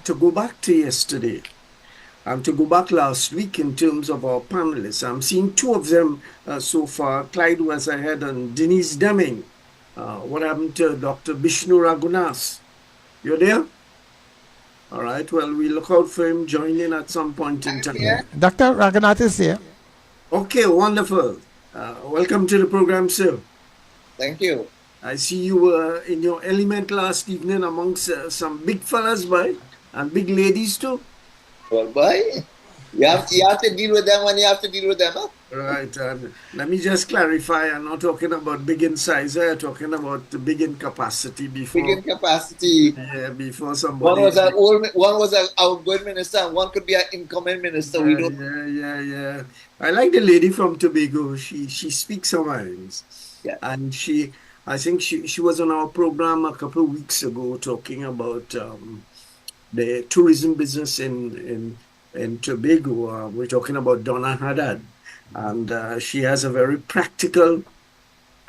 to go back to yesterday and to go back last week in terms of our panelists. I'm seeing two of them so far. Clyde was ahead and Denise Deming. What happened to Dr. Bishnu Raghunas? You're there? All right. Well, we look out for him joining at some point in I'm time. here. Dr. Raghunath is here. Okay, wonderful. Welcome to the program, sir. Thank you. I see you were in your element last evening amongst some big fellas, boy, and big ladies too. Well, boy, you have to deal with them when you have to deal with them. Huh? Right. And let me just clarify, I'm not talking about big in size, I'm talking about the big in capacity Big before, in capacity. yeah, before One somebody. was an old, one was an outgoing minister, and one could be an incoming minister. We Yeah, don't. yeah, yeah, yeah. I like the lady from Tobago. She speaks her minds, Yeah. and I think she was on our program a couple of weeks ago talking about the tourism business in Tobago. We're talking about Donna Haddad, and she has a very practical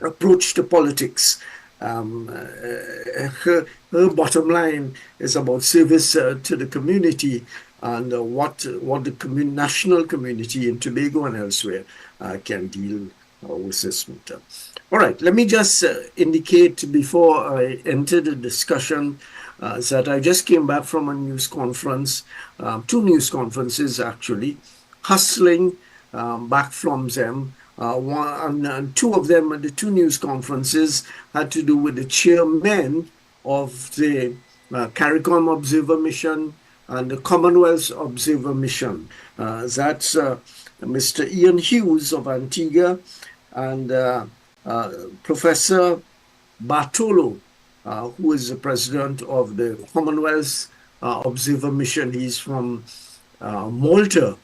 approach to politics. Her bottom line is about service to the community and what the national community in Tobago and elsewhere can deal with this matter. All right, let me just indicate before I enter the discussion that I just came back from a news conference, two news conferences actually, hustling back from them. And two of them, the two news conferences, had to do with the chairman of the CARICOM Observer Mission and the Commonwealth Observer Mission. That's Mr. Ian Hughes of Antigua and uh, Professor Bartolo, who is the president of the Commonwealth Observer Mission. He's from Malta,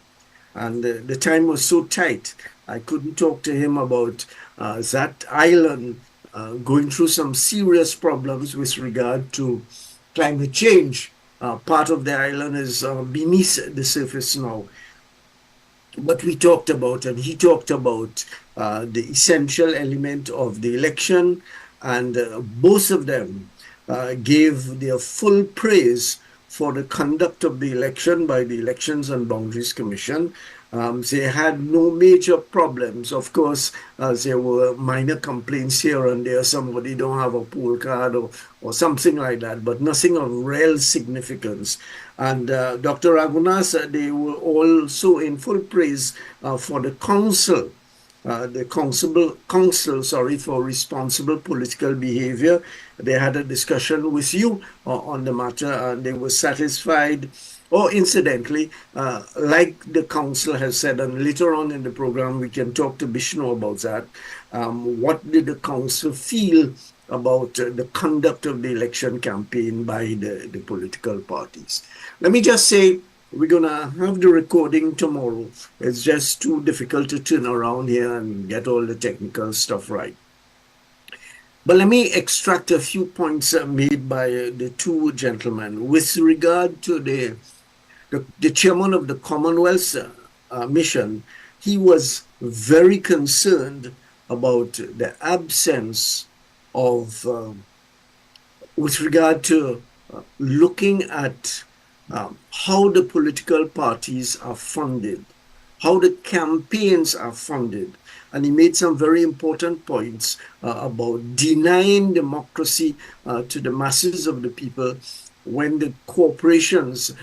and the time was so tight. I couldn't talk to him about that island going through some serious problems with regard to climate change. Part of the island is beneath the surface now. But we talked about, and he talked about the essential element of the election, and both of them gave their full praise for the conduct of the election by the Elections and Boundaries Commission. They had no major problems. Of course, there were minor complaints here and there. Somebody don't have a poll card or something like that, but nothing of real significance. And Dr. Ragunas, they were also in full praise for the council, sorry, for responsible political behavior. They had a discussion with you on the matter, and they were satisfied. Or incidentally, like the council has said, and later on in the program we can talk to Bishnu about that. What did the council feel about the conduct of the election campaign by the political parties? Let me just say, we're going to have the recording tomorrow. It's just too difficult to turn around here and get all the technical stuff right. But let me extract a few points made by the two gentlemen with regard to the chairman of the Commonwealth mission. He was very concerned about the absence of, with regard to looking at how the political parties are funded, how the campaigns are funded. And he made some very important points about denying democracy to the masses of the people when the corporations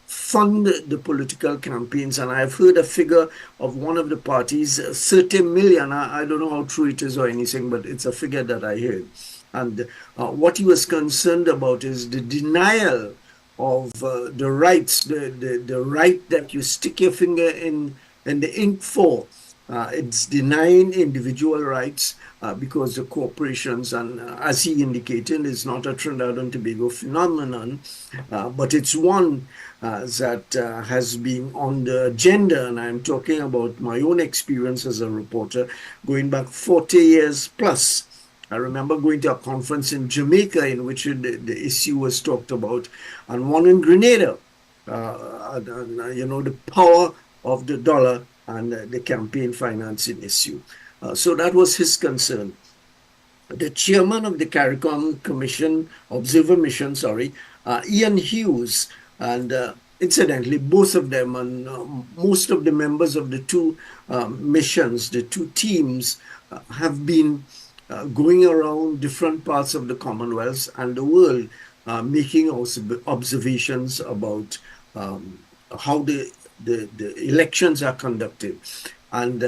fund the political campaigns. And I've heard a figure of one of the parties, 30 million. I don't know how true it is or anything, but it's a figure that I heard. And what he was concerned about is the denial of the rights, the right that you stick your finger in the ink for. It's denying individual rights because the corporations, and as he indicated, is not a Trinidad and Tobago phenomenon, but it's one that has been on the agenda. And I'm talking about my own experience as a reporter going back 40 years plus. I remember going to a conference in Jamaica in which the issue was talked about, and one in Grenada. The power of the dollar and the campaign financing issue. So that was his concern. The chairman of the CARICOM Commission, Observer Mission, sorry, Ian Hughes, And incidentally, both of them and most of the members of the two missions, the two teams, have been going around different parts of the Commonwealth and the world, making observations about how the elections are conducted. And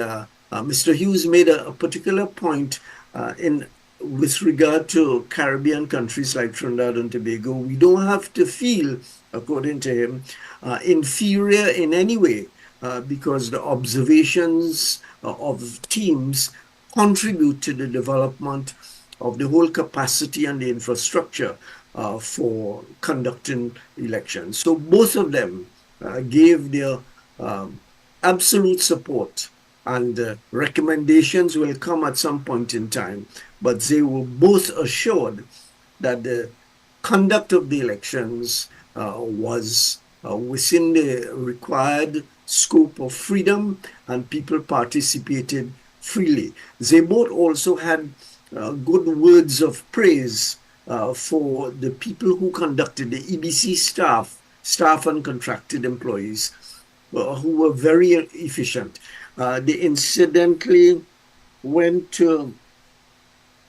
Mr. Hughes made a particular point in with regard to Caribbean countries like Trinidad and Tobago. We don't have to feel, according to him, inferior in any way because the observations of teams contribute to the development of the whole capacity and the infrastructure for conducting elections. So both of them gave their um, absolute support, and recommendations will come at some point in time, but they were both assured that the conduct of the elections was within the required scope of freedom, and people participated freely. They both also had good words of praise for the people who conducted the EBC staff and contracted employees who were very efficient. They incidentally went to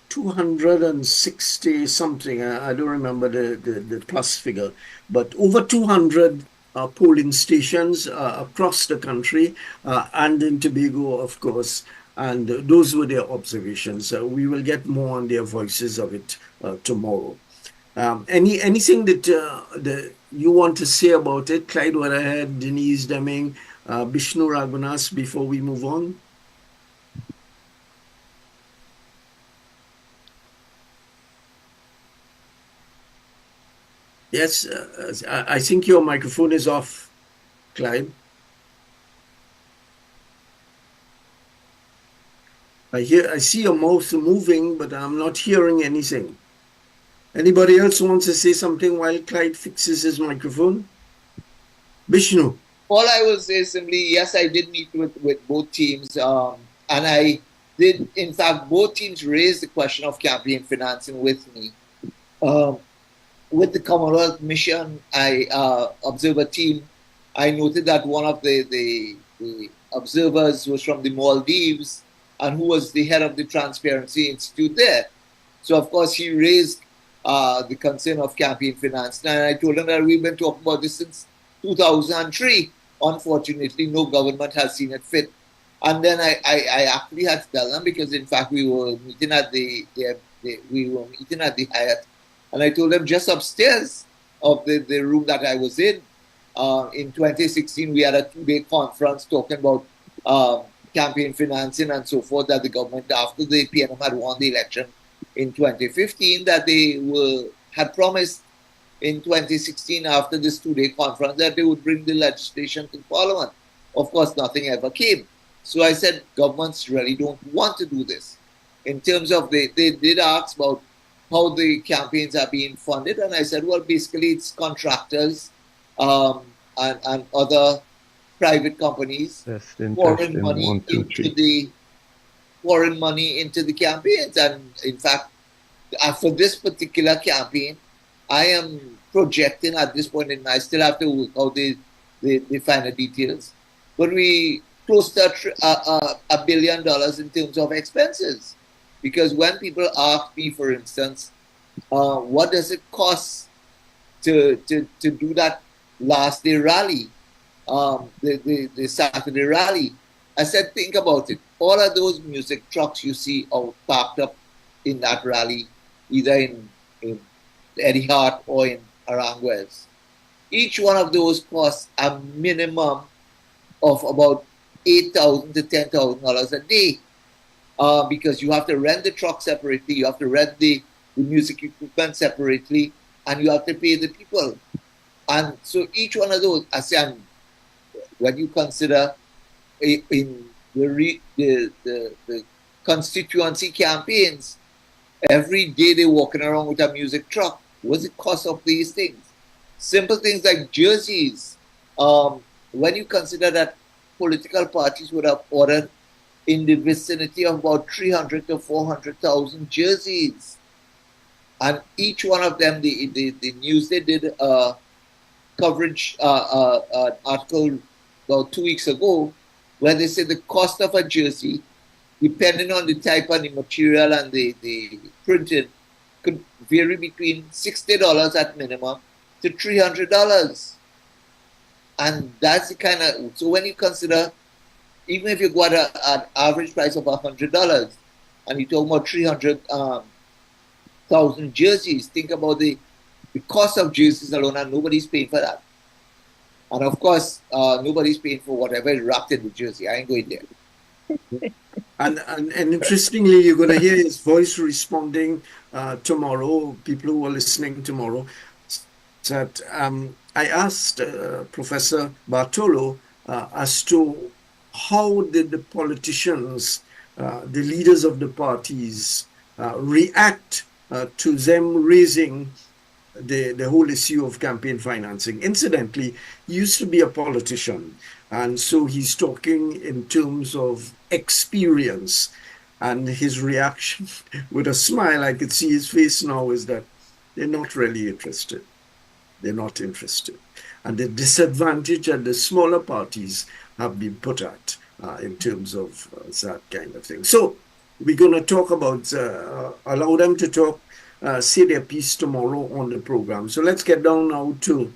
260 something. I don't remember the plus figure, but over 200 polling stations across the country and in Tobago, of course. And those were their observations. We will get more on their voices of it tomorrow. Anything that you want to say about it, Clyde Weatherhead, Denise Deming, Bishnu Raghunas, before we move on? Yes, I think your microphone is off, Clyde. I see your mouth moving, but I'm not hearing anything. Anybody else wants to say something while Clyde fixes his microphone? Bishnu. All I will say is simply, yes, I did meet with both teams, and I did, in fact, both teams raised the question of campaign financing with me. Um, with the Commonwealth Mission, I observer team, I noted that one of the observers was from the Maldives and who was the head of the Transparency Institute there. So, of course, he raised the concern of campaign finance. And I told him that we've been talking about this since 2003. Unfortunately, no government has seen it fit. And then I actually had to tell them because, in fact, we were meeting at the Hyatt, and I told them just upstairs of the room that I was in 2016, we had a 2-day conference talking about campaign financing and so forth that the government, after the PNM had won the election in 2015, that they had promised in 2016 after this 2-day conference that they would bring the legislation to Parliament. Of course, nothing ever came. So I said, governments really don't want to do this. In terms of, they did ask about how the campaigns are being funded, and I said, well, basically it's contractors and other private companies pouring money into the campaigns. And in fact, for this particular campaign, I am projecting at this point, and I still have to work out the final details, but we close to $1 billion in terms of expenses. Because when people ask me, for instance, what does it cost to do that last day rally, the Saturday rally, I said, think about it. All of those music trucks you see are parked up in that rally, either in Eddie Hart or in Aranguez. Each one of those costs a minimum of about $8,000 to $10,000 a day, because you have to rent the truck separately, you have to rent the music equipment separately, and you have to pay the people. And so each one of those, I say, when you consider in the constituency campaigns, every day they're walking around with a music truck. What's the cost of these things? Simple things like jerseys. When you consider that political parties would have ordered in the vicinity of about 300 to 400,000 jerseys, and each one of them, the news they did coverage, an article about 2 weeks ago, where they said the cost of a jersey, depending on the type and the material and the printing, could vary between $60 at minimum to $300. And that's the kind of, so when you consider, even if you got an average price of $100, and you're talking about 300,000 jerseys, think about the cost of jerseys alone, and nobody's paying for that. And of course, nobody's paying for whatever is wrapped in the jersey. I ain't going there. And interestingly, you're going to hear his voice responding tomorrow. People who are listening tomorrow, that I asked Professor Bartolo as to how did the politicians, the leaders of the parties, react to them raising the whole issue of campaign financing. Incidentally, he used to be a politician, and so he's talking in terms of experience. And his reaction, with a smile, I could see his face now, is that they're not really interested. They're not interested. And the disadvantage that the smaller parties have been put at in terms of that kind of thing. So we're going to talk about, allow them to talk, say their piece tomorrow on the program. So let's get down now to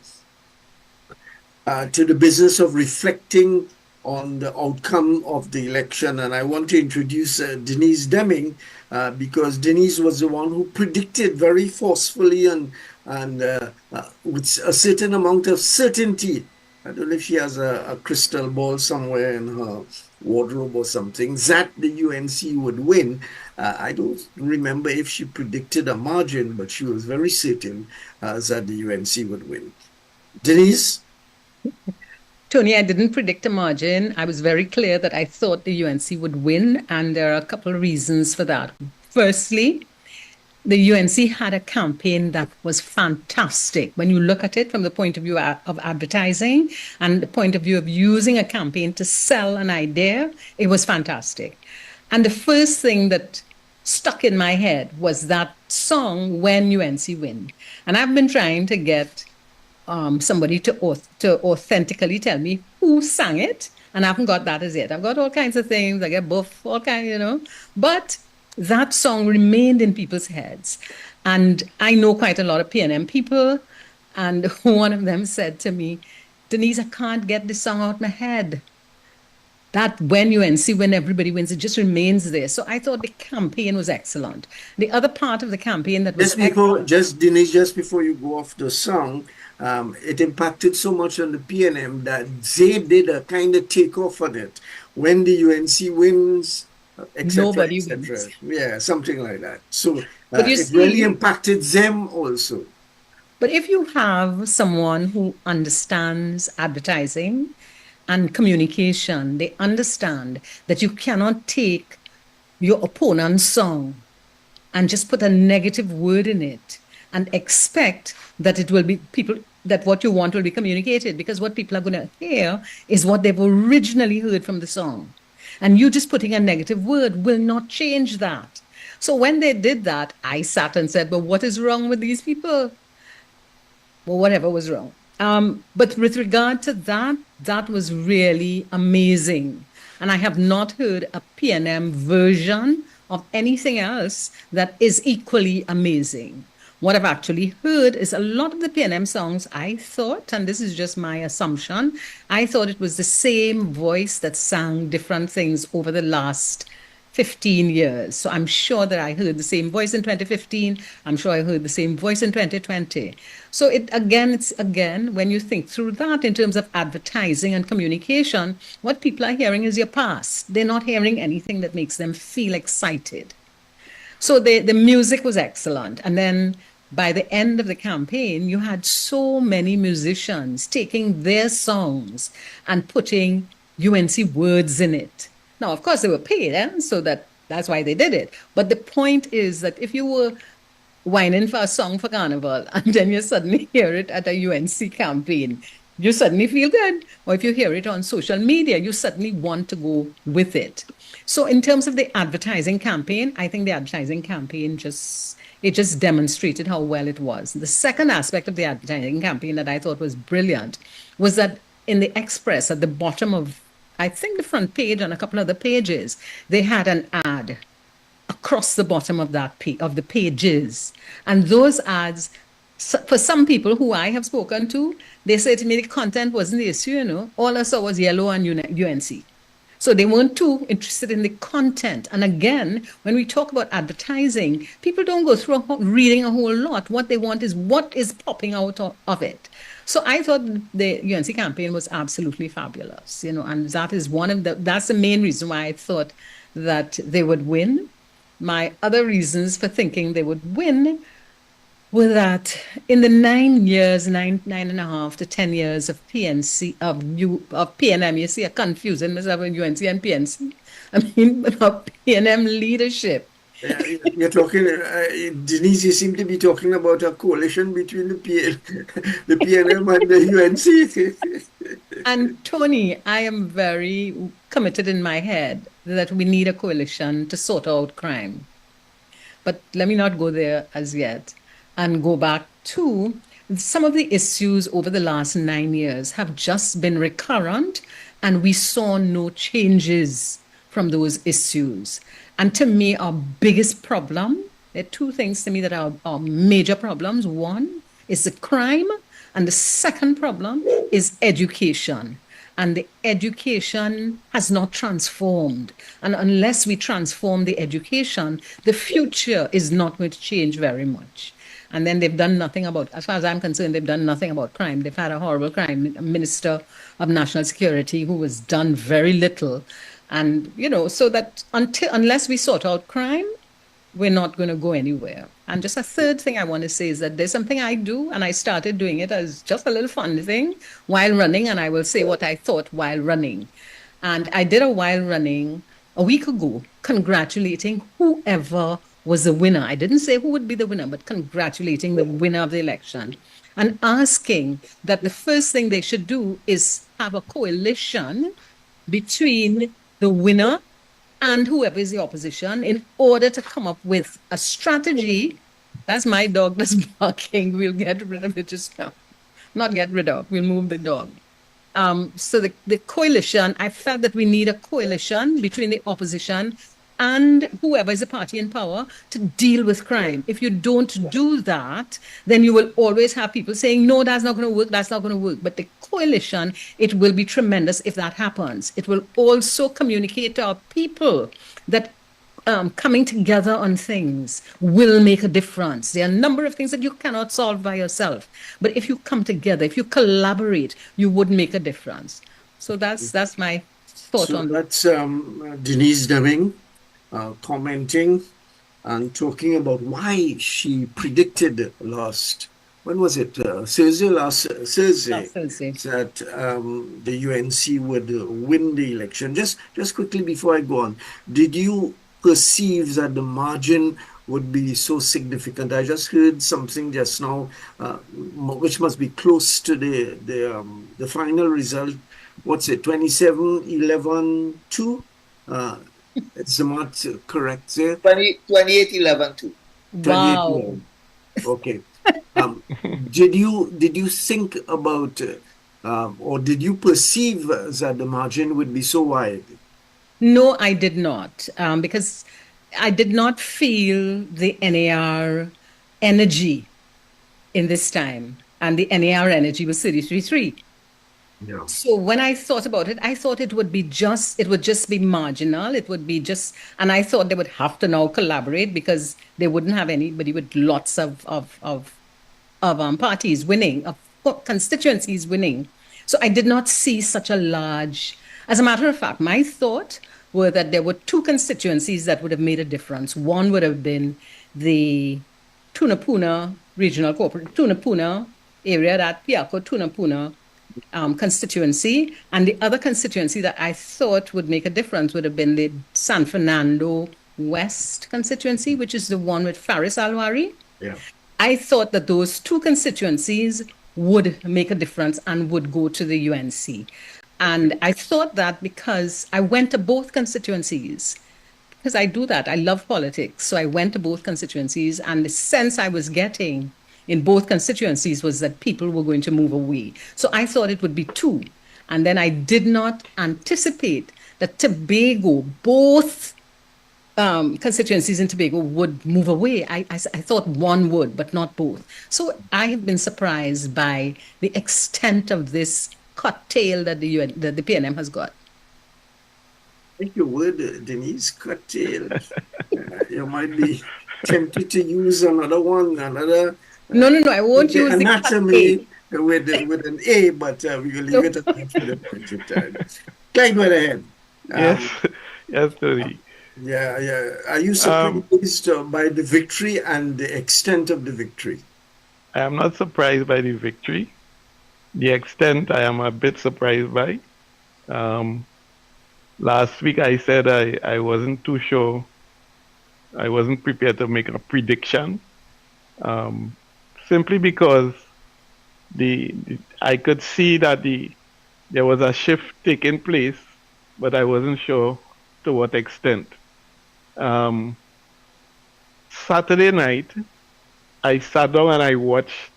the business of reflecting on the outcome of the election. And I want to introduce Denise Deming, because Denise was the one who predicted very forcefully and with a certain amount of certainty. I don't know if she has a crystal ball somewhere in her wardrobe or something, that the UNC would win. I don't remember if she predicted a margin, but she was very certain that the UNC would win. Denise? Tony, I didn't predict a margin. I was very clear that I thought the UNC would win, and there are a couple of reasons for that. Firstly, the UNC had a campaign that was fantastic. When you look at it from the point of view of advertising and the point of view of using a campaign to sell an idea, it was fantastic. And the first thing that stuck in my head was that song, When UNC Win. And I've been trying to get somebody to authentically tell me who sang it, and I haven't got that as yet. I've got all kinds of things. I get buff, all kinds, but that song remained in people's heads. And I know quite a lot of PNM people, and one of them said to me, Denise, I can't get this song out of my head. That When UNC Win, everybody wins, it just remains there. So I thought the campaign was excellent. The other part of the campaign that was Denise, just before you go off the song, it impacted so much on the PNM that they did a kind of takeoff on it. When the UNC wins, etc., nobody etc. wins. Yeah, something like that. So it really impacted them also. But if you have someone who understands advertising and communication, they understand that you cannot take your opponent's song and just put a negative word in it and expect that it will be that what you want will be communicated, because what people are going to hear is what they've originally heard from the song. And you just putting a negative word will not change that. So when they did that, I sat and said, but what is wrong with these people? Well, whatever was wrong. But with regard to that, that was really amazing. And I have not heard a PNM version of anything else that is equally amazing. What I've actually heard is a lot of the PNM songs, I thought, and this is just my assumption, I thought it was the same voice that sang different things over the last 15 years. So I'm sure that I heard the same voice in 2015. I'm sure I heard the same voice in 2020. So it's again, when you think through that in terms of advertising and communication, what people are hearing is your past. They're not hearing anything that makes them feel excited. So the music was excellent. And then by the end of the campaign, you had so many musicians taking their songs and putting UNC words in it. Now, of course, they were paid, so that's why they did it. But the point is that if you were whining for a song for Carnival and then you suddenly hear it at a UNC campaign, you suddenly feel good. Or if you hear it on social media, you suddenly want to go with it. So in terms of the advertising campaign, I think the advertising campaign just It just demonstrated how well it was. The second aspect of the advertising campaign that I thought was brilliant was that in the Express, at the bottom of, I think, the front page and a couple of the pages, they had an ad across the bottom of of the pages. And those ads, for some people who I have spoken to, they say to me the content wasn't the issue, you know. All I saw was yellow and UNC. So they weren't too interested in the content. And again, when we talk about advertising, people don't go through reading a whole lot. What they want is what is popping out of it. So I thought the UNC campaign was absolutely fabulous, you know, and that is that's the main reason why I thought that they would win. My other reasons for thinking they would win were that in the 9 years, nine and a half to 10 years of PNC, of PNM, you see a confusion between UNC and PNC. I mean, of PNM leadership. You're talking, Denise, you seem to be talking about a coalition between the PNM and the UNC. And Tony, I am very committed in my head that we need a coalition to sort out crime. But let me not go there as yet and go back to some of the issues over the last 9 years have just been recurrent, and we saw no changes from those issues. And to me, our biggest problem, there are two things to me that are major problems. One is the crime, and the second problem is education. And the education has not transformed. And unless we transform the education, the future is not going to change very much. And then they've done nothing about, as far as I'm concerned, they've done nothing about crime. They've had a horrible crime minister of national security who has done very little. And, you know, so that unless we sort out crime, we're not going to go anywhere. And just a third thing I want to say is that there's something I do, and I started doing it as just a little fun thing while running, and I will say what I thought while running. And I did a while running a week ago, congratulating whoever was the winner. I didn't say who would be the winner, but congratulating the winner of the election and asking that the first thing they should do is have a coalition between the winner and whoever is the opposition in order to come up with a strategy. That's my dog that's barking. We'll get rid of it just now. Not get rid of, we'll move the dog. So the coalition, I felt that we need a coalition between the opposition and whoever is a party in power to deal with crime. If you don't do that, then you will always have people saying, no, that's not going to work, that's not going to work. But the coalition, it will be tremendous if that happens. It will also communicate to our people that coming together on things will make a difference. There are a number of things that you cannot solve by yourself. But if you come together, if you collaborate, you would make a difference. So that's my thought on that. That's Denise Deming commenting and talking about why she predicted when was it? Thursday, last Thursday, that the UNC would win the election. Just quickly before I go on, did you perceive that the margin would be so significant? I just heard something just now, which must be close to the final result. What's it? 27-11-2. It's not correct there. 28-11-2. Wow. Okay. Did you think about or did you perceive that the margin would be so wide? No, I did not, because I did not feel the NAR energy in this time, and the NAR energy was 33.3. Yeah. So when I thought about it, I thought it would just be marginal. It would be just, and I thought they would have to now collaborate because they wouldn't have anybody with lots of parties winning, of constituencies winning. So I did not see such a large. As a matter of fact, my thought were that there were two constituencies that would have made a difference. One would have been the Tunapuna Regional Corporate, Tunapuna area, that Piako Tunapuna constituency, and the other constituency that I thought would make a difference would have been the San Fernando West constituency, which is the one with Faris Alwari. Yeah. I thought that those two constituencies would make a difference and would go to the UNC. And I thought that because I went to both constituencies because I do that. I love politics. So I went to both constituencies, and the sense I was getting in both constituencies was that people were going to move away. So I thought it would be two. And then I did not anticipate that Tobago, both constituencies in Tobago would move away. I thought one would, but not both. So I have been surprised by the extent of this cocktail that the PNM has got. I think your word, Denise, curtail. You might be tempted to use another one, another No, I won't use the cocktail. anatomy with an A, but we will leave it at that for the point in time. Clyde, right ahead. Yes, yes, Tony. Yeah. Are you Um, surprised by the victory and the extent of the victory? I am not surprised by the victory. The extent I am a bit surprised by. Um, Last week I said I wasn't too sure. I wasn't prepared to make a prediction, um, simply because I could see that there was a shift taking place, but I wasn't sure to what extent. Um, Saturday night, I sat down and I watched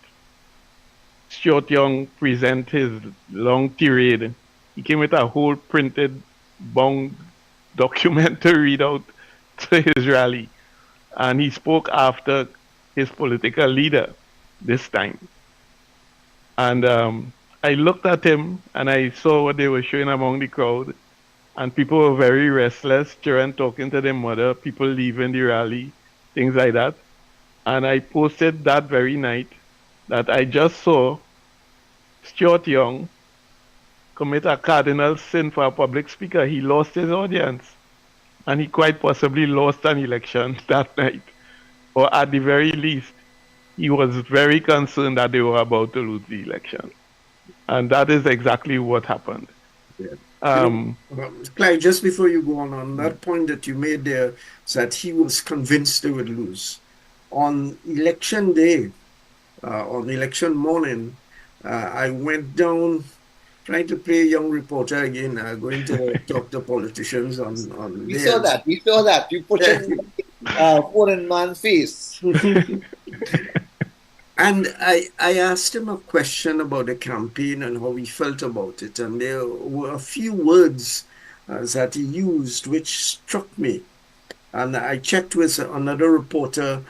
Stuart Young present his long tirade. He came with a whole printed bound document to read out to his rally. And he spoke after his political leader this time. And I looked at him and I saw what they were showing among the crowd. And people were very restless, children talking to their mother, people leaving the rally, things like that. And I posted that very night that I just saw Stuart Young commit a cardinal sin for a public speaker. He lost his audience. And he quite possibly lost an election that night. Or at the very least, he was very concerned that they were about to lose the election. And that is exactly what happened. Yeah. Um, Clyde, just before you go on that point that you made there, is that he was convinced they would lose. On election day, on election morning, I went down trying to play young reporter again, going to talk to politicians on We there. saw that. We saw that. You put your foreign man face. And I asked him a question about the campaign and how he felt about it. And there were a few words that he used which struck me. And I checked with another reporter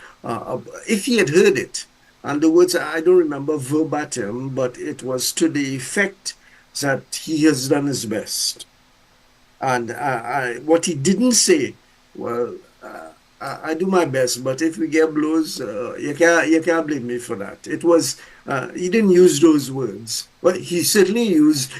if he had heard it. And the words, I don't remember verbatim, but it was to the effect that he has done his best. And what he didn't say, well, I do my best, but if we get blows, you can't blame me for that. It was he didn't use those words, but he certainly used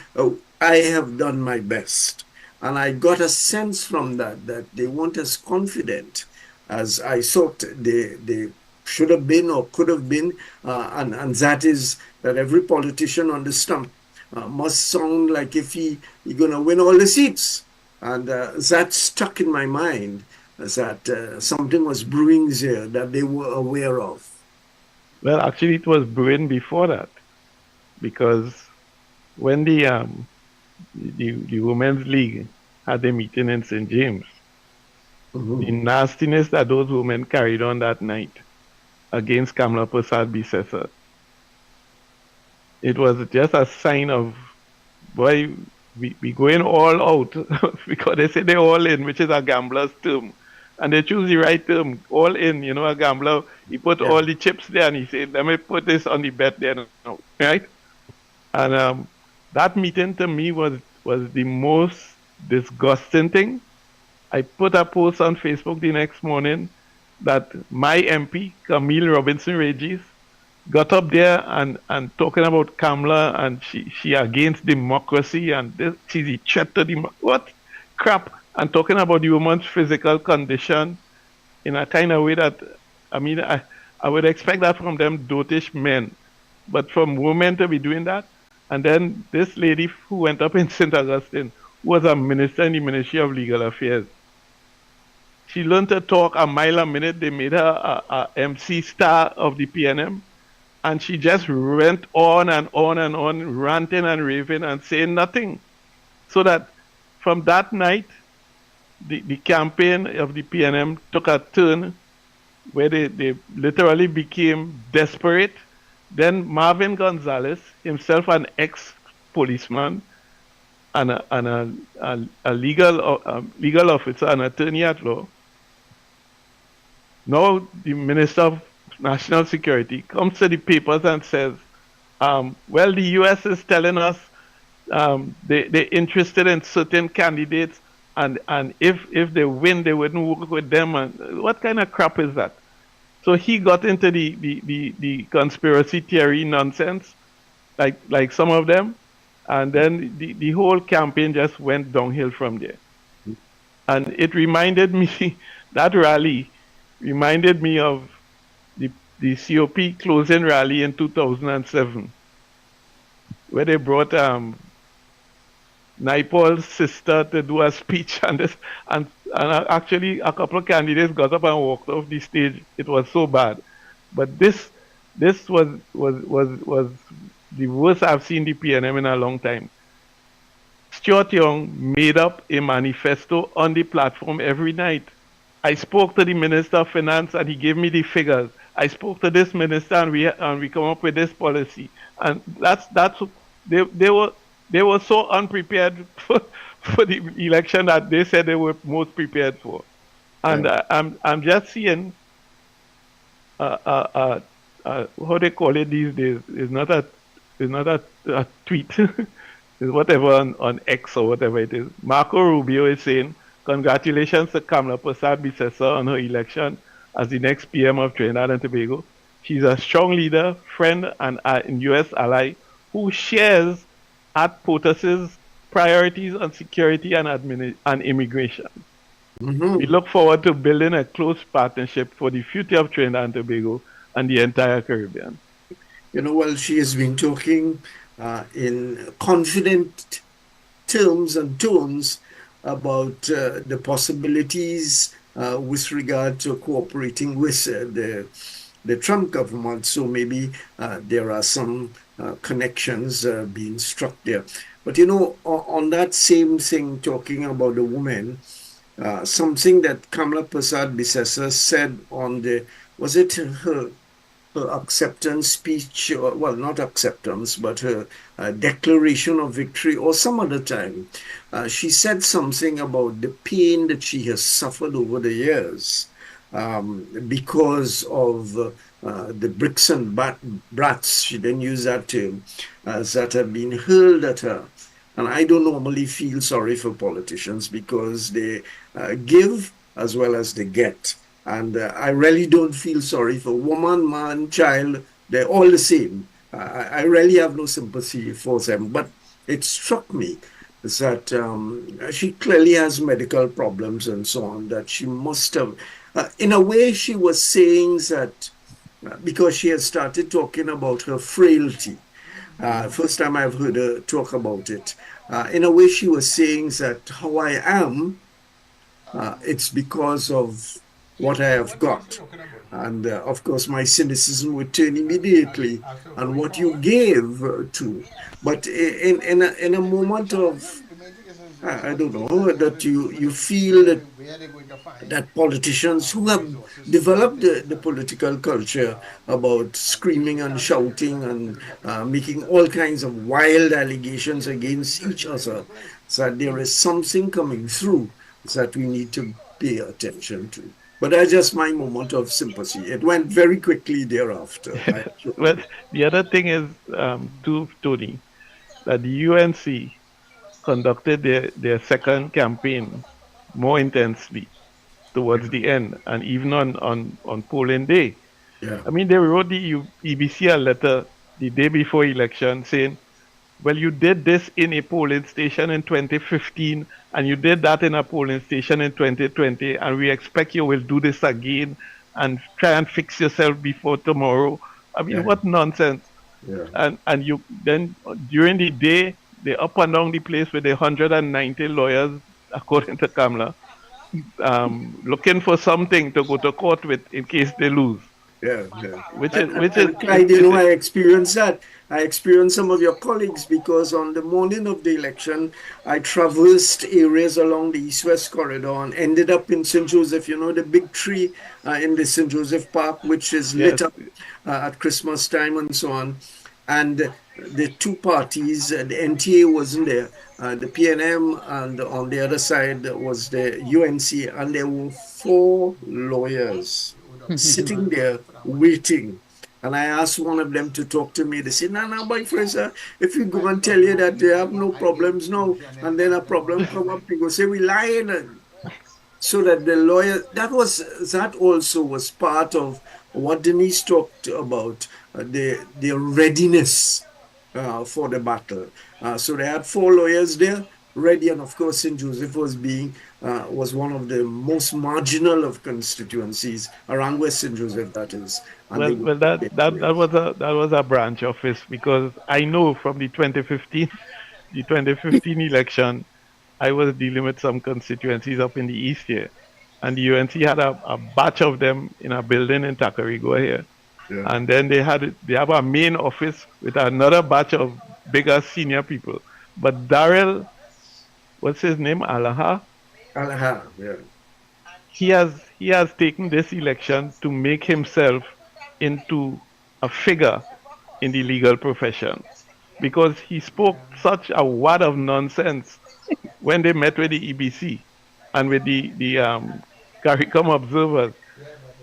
I have done my best, and I got a sense from that they weren't as confident as I thought they should have been or could have been, and that is that every politician on the stump must sound like if he's going to win all the seats, and that stuck in my mind that something was brewing there that they were aware of. well, actually, it was brewing before that, because when the Women's League had a meeting in St. James, the nastiness that those women carried on that night against Kamla Prasad Bisesa, it was just a sign of, boy, we going all out because they say they're all in, which is a gambler's term. And they choose the right term, all in, a gambler, he put all the chips there and he said, let me put this on the bet there now, right? And that meeting to me was the most disgusting thing. I put a post on Facebook the next morning that my MP, Camille Robinson Regis, got up there and talking about Kamala and she against democracy and this, she's a threat to democracy. What crap? And talking about the woman's physical condition in a kind of way that, I would expect that from them dotish men. But from women to be doing that, and then this lady who went up in St. Augustine, who was a minister in the Ministry of Legal Affairs, she learned to talk a mile a minute. They made her a MC star of the PNM. And she just went on and on and on, ranting and raving and saying nothing. So that from that night, the campaign of the PNM took a turn where they literally became desperate. Then Marvin Gonzalez, himself an ex-policeman and a legal officer, an attorney at law, now the Minister of National Security, comes to the papers and says, well, the US is telling us they're interested in certain candidates, and if they win, they wouldn't work with them. And what kind of crap is that? So he got into the conspiracy theory nonsense, like some of them, and then the whole campaign just went downhill from there. And it reminded me, that rally reminded me of the COP closing rally in 2007, where they brought Naipaul's sister to do a speech, and actually a couple of candidates got up and walked off the stage. It was so bad, but this was the worst I've seen the PNM in a long time. Stuart Young made up a manifesto on the platform every night. I spoke to the Minister of Finance and he gave me the figures. I spoke to this minister and we come up with this policy. And that's they were so unprepared for the election that they said they were most prepared for. And I'm just seeing how they call it these days. It's not a tweet. It's whatever on X or whatever it is. Marco Rubio is saying, congratulations to Kamala Persad-Bissessar on her election as the next PM of Trinidad and Tobago. She's a strong leader, friend, and an U.S. ally who shares at POTUS's priorities on security and immigration. Mhm. We look forward to building a close partnership for the future of Trinidad and Tobago and the entire Caribbean. Well, she has been talking in confident terms and tones about the possibilities with regard to cooperating with the Trump government. So maybe there are some connections being struck there. But on that same thing, talking about the woman, something that Kamala Persad-Bissessar said on was it her acceptance speech, or, well, not acceptance, but her declaration of victory, or some other time, she said something about the pain that she has suffered over the years because of the bricks and brats, she didn't use that term, that have been hurled at her. And I don't normally feel sorry for politicians because they give as well as they get. And I really don't feel sorry for woman, man, child. They're all the same. I really have no sympathy for them. But it struck me that she clearly has medical problems and so on, that she must have, in a way, she was saying that because she has started talking about her frailty. First time I've heard her talk about it. In a way, she was saying that how I am, it's because of what I have got. And of course, my cynicism would turn immediately on what you gave to. But in a moment of, I don't know, that you feel that politicians who have developed the political culture about screaming and shouting and making all kinds of wild allegations against each other, that there is something coming through that we need to pay attention to. But that's just my moment of sympathy. It went very quickly thereafter. Well, the other thing is, too, Tony, that the UNC conducted their second campaign more intensely towards the end, and even on polling day. Yeah. I mean, they wrote the EBC a letter the day before election saying, well, you did this in a polling station in 2015, and you did that in a polling station in 2020, and we expect you will do this again and try and fix yourself before tomorrow. I mean, Yeah. what nonsense. Yeah. And you then, during the day, they up and down the place with 190 lawyers, according to Kamala, looking for something to go to court with in case they lose. Yeah, yeah. Which is And Clyde, I experienced that I experienced some of your colleagues because on the morning of the election, I traversed areas along the East-West corridor and ended up in St. Joseph. You know, the big tree in the St. Joseph Park, which is lit Yes, up at Christmas time and so on. And the two parties, the NTA wasn't there, the PNM, and on the other side was the UNC, and there were four lawyers sitting there waiting. And I asked one of them to talk to me. They said, "No, no, my friend, sir, if you go and tell you that they have no problems now, and then a problem come up, you go say we lying." So that the lawyer, that also was part of what Denise talked about, the readiness for the battle. So they had four lawyers there ready, and of course St. Joseph was one of the most marginal of constituencies around West St. Joseph, that is, and they well, were well, that prepared that for it. that was a branch office because I know from the 2015 election, I was dealing with some constituencies up in the east here, and the UNC had a batch of them in a building in Takarigo here, Yeah. and then they have a main office with another batch of bigger senior people. But Daryl, what's his name, Alaha, Yeah. he has taken this election to make himself into a figure in the legal profession because he spoke such a wad of nonsense when they met with the EBC and with the CARICOM observers.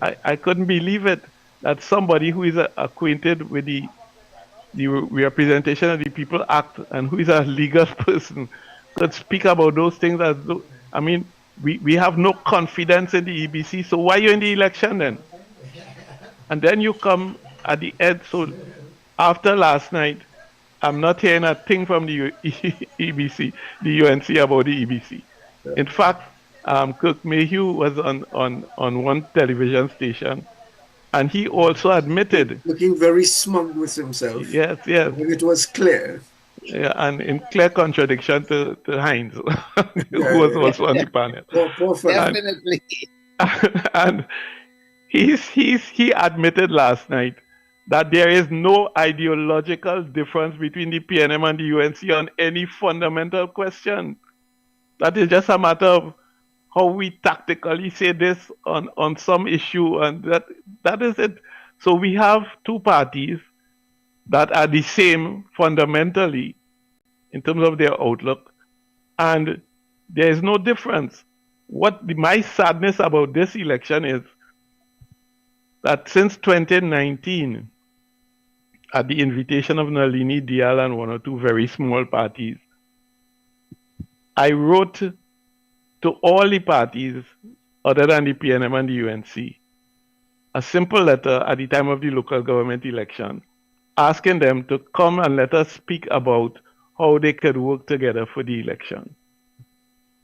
I couldn't believe it that somebody who is acquainted with the Representation of the People Act and who is a legal person could speak about those things as though, I mean, we have no confidence in the EBC, so why are you in the election then? And then you come at the end. So after last night, I'm not hearing a thing from the EBC, the UNC about the EBC. In fact, Kirk Mayhew was on one television station, and he also admitted, Looking very smug with himself, yes, yes, when it was clear. yeah, and in clear contradiction to Heinz, who Yeah, was yeah, yeah. also on the panel. Poor fella. And Definitely. and he admitted last night that there is no ideological difference between the PNM and the UNC on any fundamental question. That is just a matter of how we tactically say this on some issue, and that is it. So we have two parties that are the same fundamentally in terms of their outlook, and there is no difference. My sadness about this election is that since 2019, at the invitation of Nalini Dial and one or two very small parties, I wrote to all the parties other than the PNM and the UNC a simple letter at the time of the local government election asking them to come and let us speak about how they could work together for the election.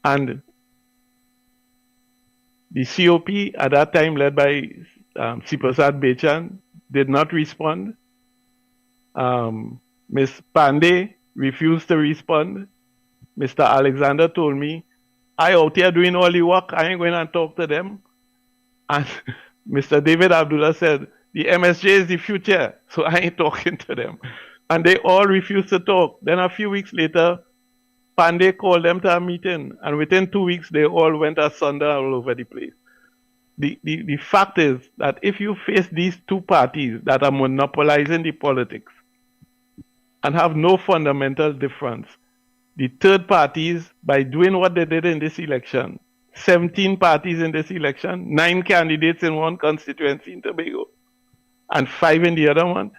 And the COP at that time, led by Siprasad Bechan, did not respond. Ms. Pandey refused to respond. Mr. Alexander told me, I out here doing all the work, I ain't going to talk to them. And Mr. David Abdullah said, the MSJ is the future, so I ain't talking to them. And they all refused to talk. Then a few weeks later, Pandey called them to a meeting, and within 2 weeks, they all went asunder all over the place. The fact is that if you face these two parties that are monopolizing the politics and have no fundamental difference, the third parties, by doing what they did in this election, 17 parties in this election, 9 candidates in one constituency in Tobago, and 5 in the other one,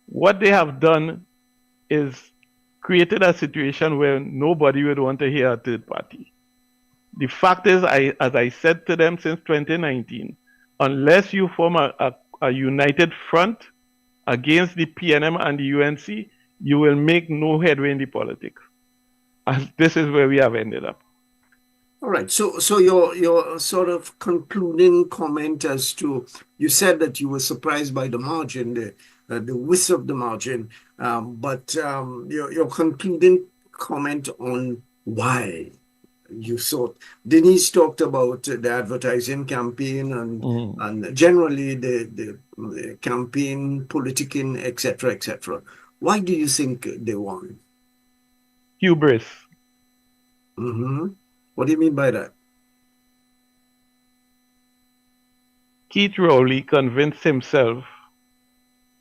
what they have done is created a situation where nobody would want to hear a third party. The fact is, as I said to them since 2019, unless you form a united front against the PNM and the UNC, you will make no headway in the politics. And this is where we have ended up. All right. So your sort of concluding comment as to, you said that you were surprised by the margin, the width of the margin, but your concluding comment on why you thought. Denise talked about the advertising campaign and generally the campaign, politicking, etc., etc. Why do you think they won? Hubris. What do you mean by that? Keith Rowley convinced himself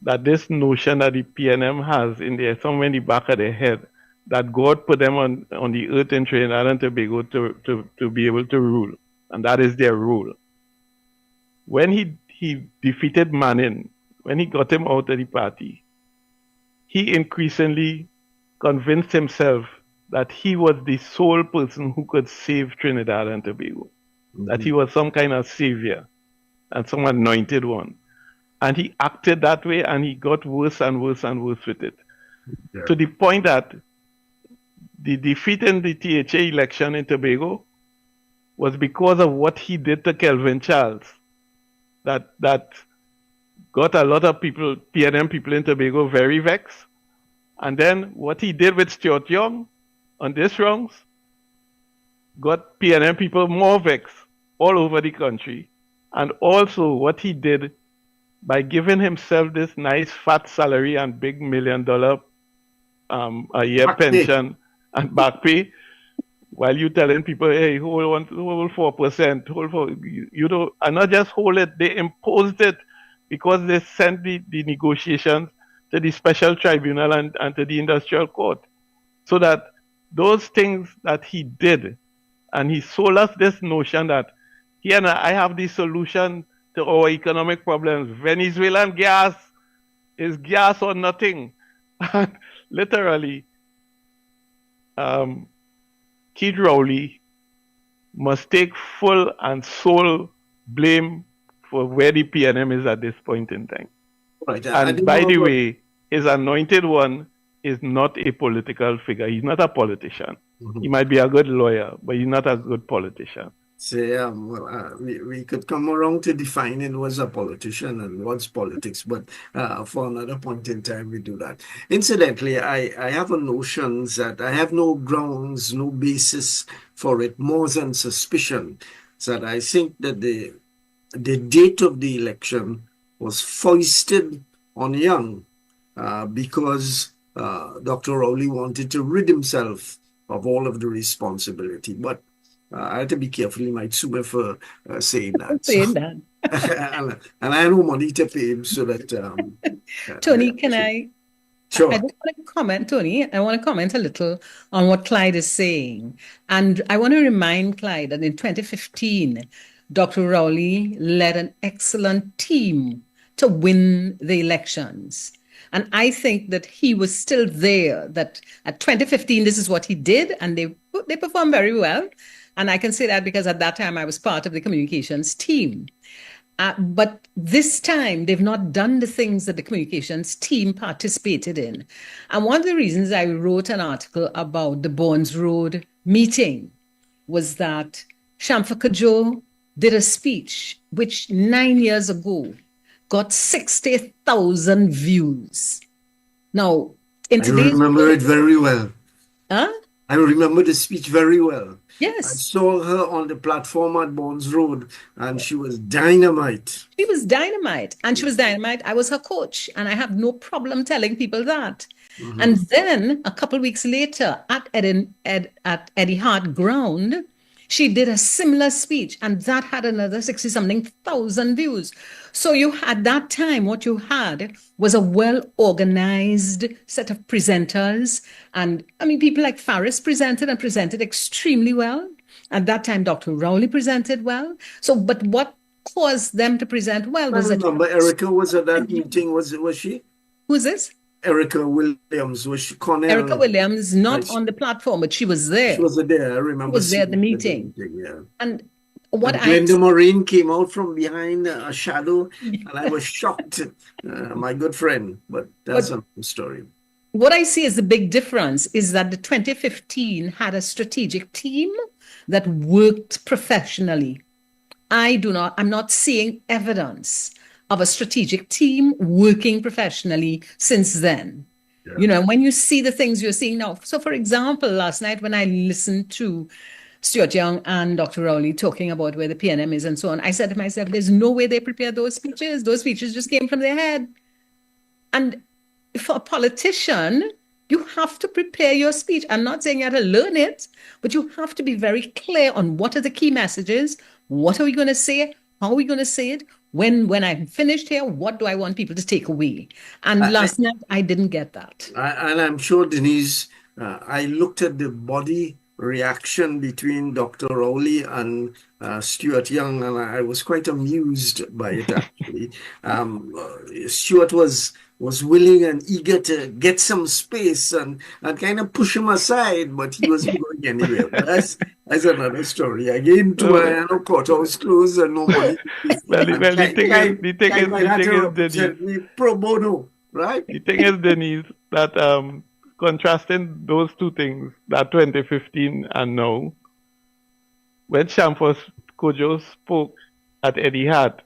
that this notion that the PNM has in there, somewhere in the back of their head, that God put them on the earth in Trinidad and Tobago to be able to rule. And that is their rule. When he defeated Manning, when he got him out of the party, he increasingly convinced himself that he was the sole person who could save Trinidad and Tobago, that he was some kind of savior and some anointed one. And he acted that way, and he got worse and worse and worse with it. Yeah. To the point that the defeat in the THA election in Tobago was because of what he did to Kelvin Charles. That got a lot of people, PNM people in Tobago, very vexed. And then what he did with Stuart Young on this rounds got PNM people more vexed all over the country. And also what he did by giving himself this nice fat salary and big $1 million a year back pension pay. And back pay, while you telling people, hey, hold 4%, hold 4, you know, and not just hold it, they imposed it because they sent the negotiations to the special tribunal and to the industrial court. So that those things that he did, and he sold us this notion that he and I have the solution to our economic problems. Venezuelan gas is gas or nothing. Literally, Keith Rowley must take full and sole blame for where the PNM is at this point in time. Right. And by the way, his anointed one is not a political figure. He's not a politician. He might be a good lawyer, but he's not a good politician. So, we could come around to defining what's a politician and what's politics, but for another point in time, we do that. Incidentally, I have a notion that I have no grounds, no basis for it, more than suspicion, that I think that the date of the election was foisted on Young because Dr. Rowley wanted to rid himself of all of the responsibility. But I have to be careful. He might sue me for saying that. Saying that. and I have no money to pay him, so that... Tony, can I... Sure. I just want to comment, Tony. I want to comment a little on what Clyde is saying. And I want to remind Clyde that in 2015, Dr. Rowley led an excellent team to win the elections. And I think that he was still there, that at 2015, this is what he did, and they performed very well. And I can say that because at that time, I was part of the communications team. But this time, they've not done the things that the communications team participated in. And one of the reasons I wrote an article about the Bournes Road meeting was that Shamfa Kajo did a speech which 9 years ago got 60,000 views. Now, in today's... I remember it very well. Huh? I remember the speech very well. Yes. I saw her on the platform at Bournes Road, and she was dynamite. She was dynamite, and she was dynamite. I was her coach, and I have no problem telling people that. And then a couple of weeks later at Eddie Hart Ground, she did a similar speech, and that had another 60-something thousand views. So you had that time, what you had was a well-organized set of presenters. And I mean, people like Faris presented and presented extremely well. At that time, Dr. Rowley presented well. So, but what caused them to present well was... I remember Erica was at that meeting, was she? Who's this? Erica Williams, was she Cornell? Erica Williams, not on the platform, but she was there. She was there, I remember. She was there at the meeting. Yeah. And what Glenda Maureen came out from behind a shadow, and I was shocked. My good friend, but that's another story. What I see as the big difference is that the 2015 had a strategic team that worked professionally. I'm not seeing evidence of a strategic team working professionally since then. Yeah. You know, when you see the things you're seeing now. So, for example, last night when I listened to Stuart Young and Dr. Rowley talking about where the PNM is and so on, I said to myself, there's no way they prepared those speeches. Those speeches just came from their head. And for a politician, you have to prepare your speech. I'm not saying you have to learn it, but you have to be very clear on what are the key messages, what are we going to say, how are we going to say it, when I'm finished here, what do I want people to take away? And I, last night, I didn't get that. and I'm sure, Denise, I looked at the body reaction between Dr. Rowley and Stuart Young, and I was quite amused by it, actually. Stuart was willing and eager to get some space and kind of push him aside, but he wasn't going anywhere. But that's another story. Again, to courthouse closed and no money. And well, the thing is, might have to Denise, represent me pro bono, right? the thing is, Denise, that contrasting those two things, that 2015 and now, when Shamfos Kojo spoke at Eddie Hart,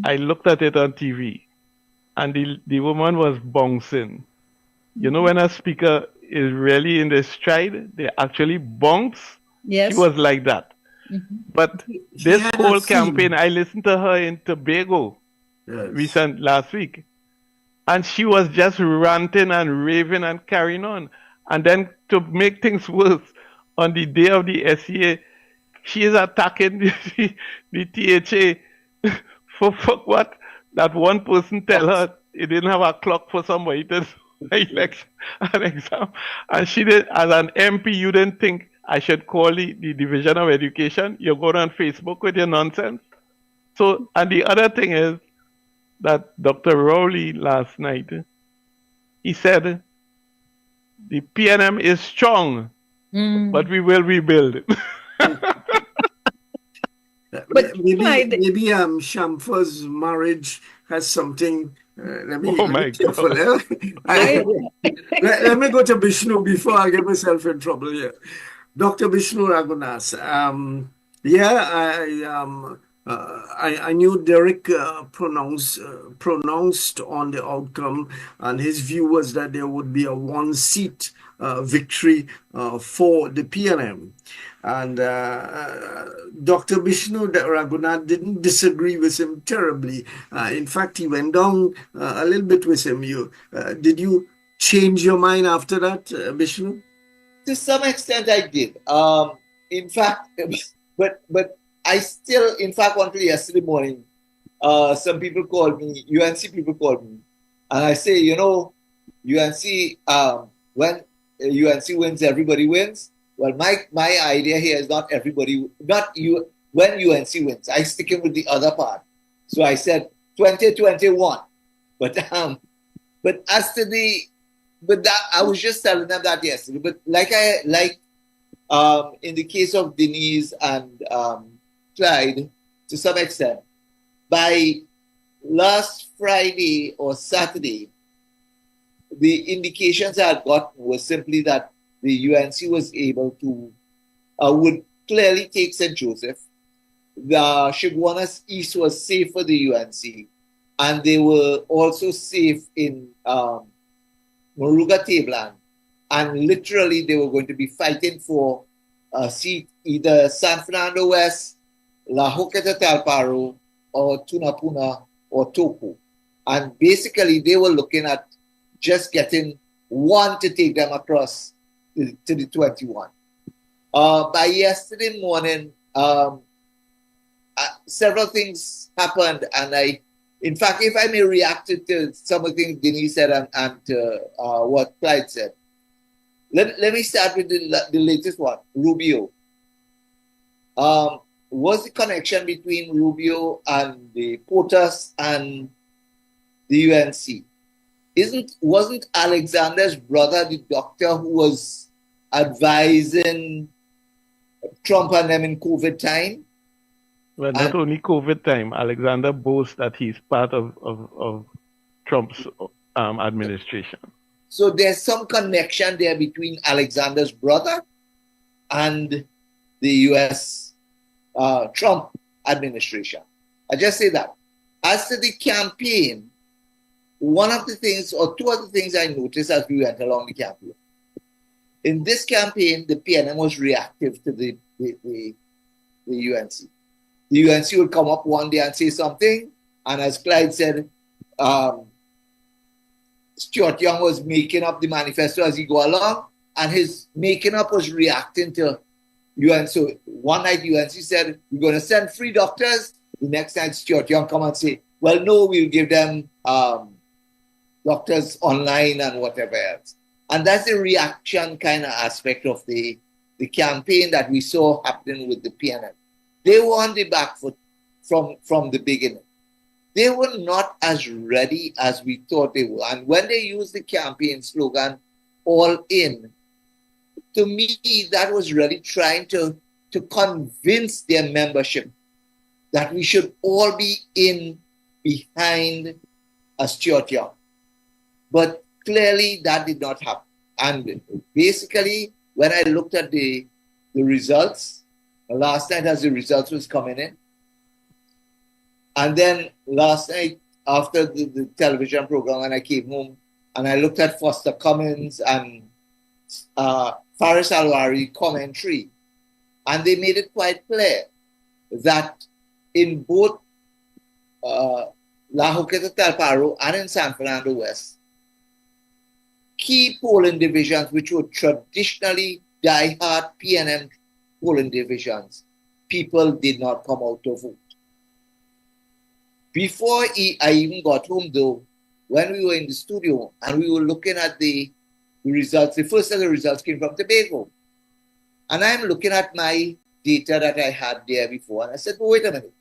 I looked at it on TV, and the woman was bouncing. You know, when a speaker is really in the stride, they actually bounce. She Yes. was like that. But He this had a whole theme. campaign, I listened to her in Tobago Yes. last week, and she was just ranting and raving and carrying on. And then to make things worse, on the day of the SEA, she is attacking the THA for what? That one person tell her it didn't have a clock for somebody to election an exam, and she did. As an MP, you didn't think I should call the Division of Education. You go on Facebook with your nonsense. So, and the other thing is that Dr. Rowley last night, he said the PNM is strong, but we will rebuild. But maybe Clyde, Shamfa's marriage has something. Let me Oh let my me careful. God. I, Let me go to Vishnu before I get myself in trouble here. Dr. Vishnu Raghunath. Yeah, I knew Derek pronounced on the outcome, and his view was that there would be a one-seat victory for the PNM. And Dr. Vishnu Raghunath didn't disagree with him terribly. In fact, he went down a little bit with him. Did you change your mind after that, Vishnu? To some extent, I did. In fact, but I still, in fact, until yesterday morning, some people called me, UNC people called me, and I say, UNC, when UNC wins, everybody wins. Well, my idea here is not everybody, not you. When UNC wins, I stick in with the other part. So I said 2021, but as to the, but that I was just telling them that yesterday. But in the case of Denise and Clyde, to some extent, by last Friday or Saturday, the indications I had gotten was simply that the UNC was able to, would clearly take St. Joseph. The Shigwanas East was safe for the UNC, and they were also safe in Moruga Tabland. And literally, they were going to be fighting for a seat either San Fernando West, La Joqueta Talparo, or Tunapuna or Toco. And basically, they were looking at just getting one to take them across to the 21. By yesterday morning, several things happened, and in fact, if I may react to some of the things Denise said and what Clyde said, let me start with the latest one, Rubio. Was the connection between Rubio and the POTUS and the UNC? Wasn't Alexander's brother the doctor who was advising Trump and them in COVID time? Well, not only COVID time, Alexander boasts that he's part of Trump's administration. So there's some connection there between Alexander's brother and the US Trump administration. I just say that. As to the campaign, one of the things, or two of the things I noticed as we went along the campaign, in this campaign, the PNM was reactive to the UNC. The UNC would come up one day and say something, and as Clyde said, Stuart Young was making up the manifesto as he go along, and his making up was reacting to UN. So one night UNC said, we're going to send free doctors. The next night Stuart Young come and say, well, no, we'll give them doctors online and whatever else. And that's the reaction kind of aspect of the campaign that we saw happening with the PNM. They were on the back foot from the beginning. They were not as ready as we thought they were. And when they used the campaign slogan, all in, to me, that was really trying to convince their membership that we should all be in behind a Stuart Young. But clearly that did not happen. And basically, when I looked at the results, last night as the results was coming in, and then last night after the television program, and I came home and I looked at Foster Cummins and Faris Alwari commentary, and they made it quite clear that in both La Joqueta Del Paro and in San Fernando West, key polling divisions, which were traditionally die-hard PNM polling divisions, people did not come out to vote. Before I even got home, though, when we were in the studio and we were looking at the results, the first of the results came from Tobago. And I'm looking at my data that I had there before, and I said, well, wait a minute.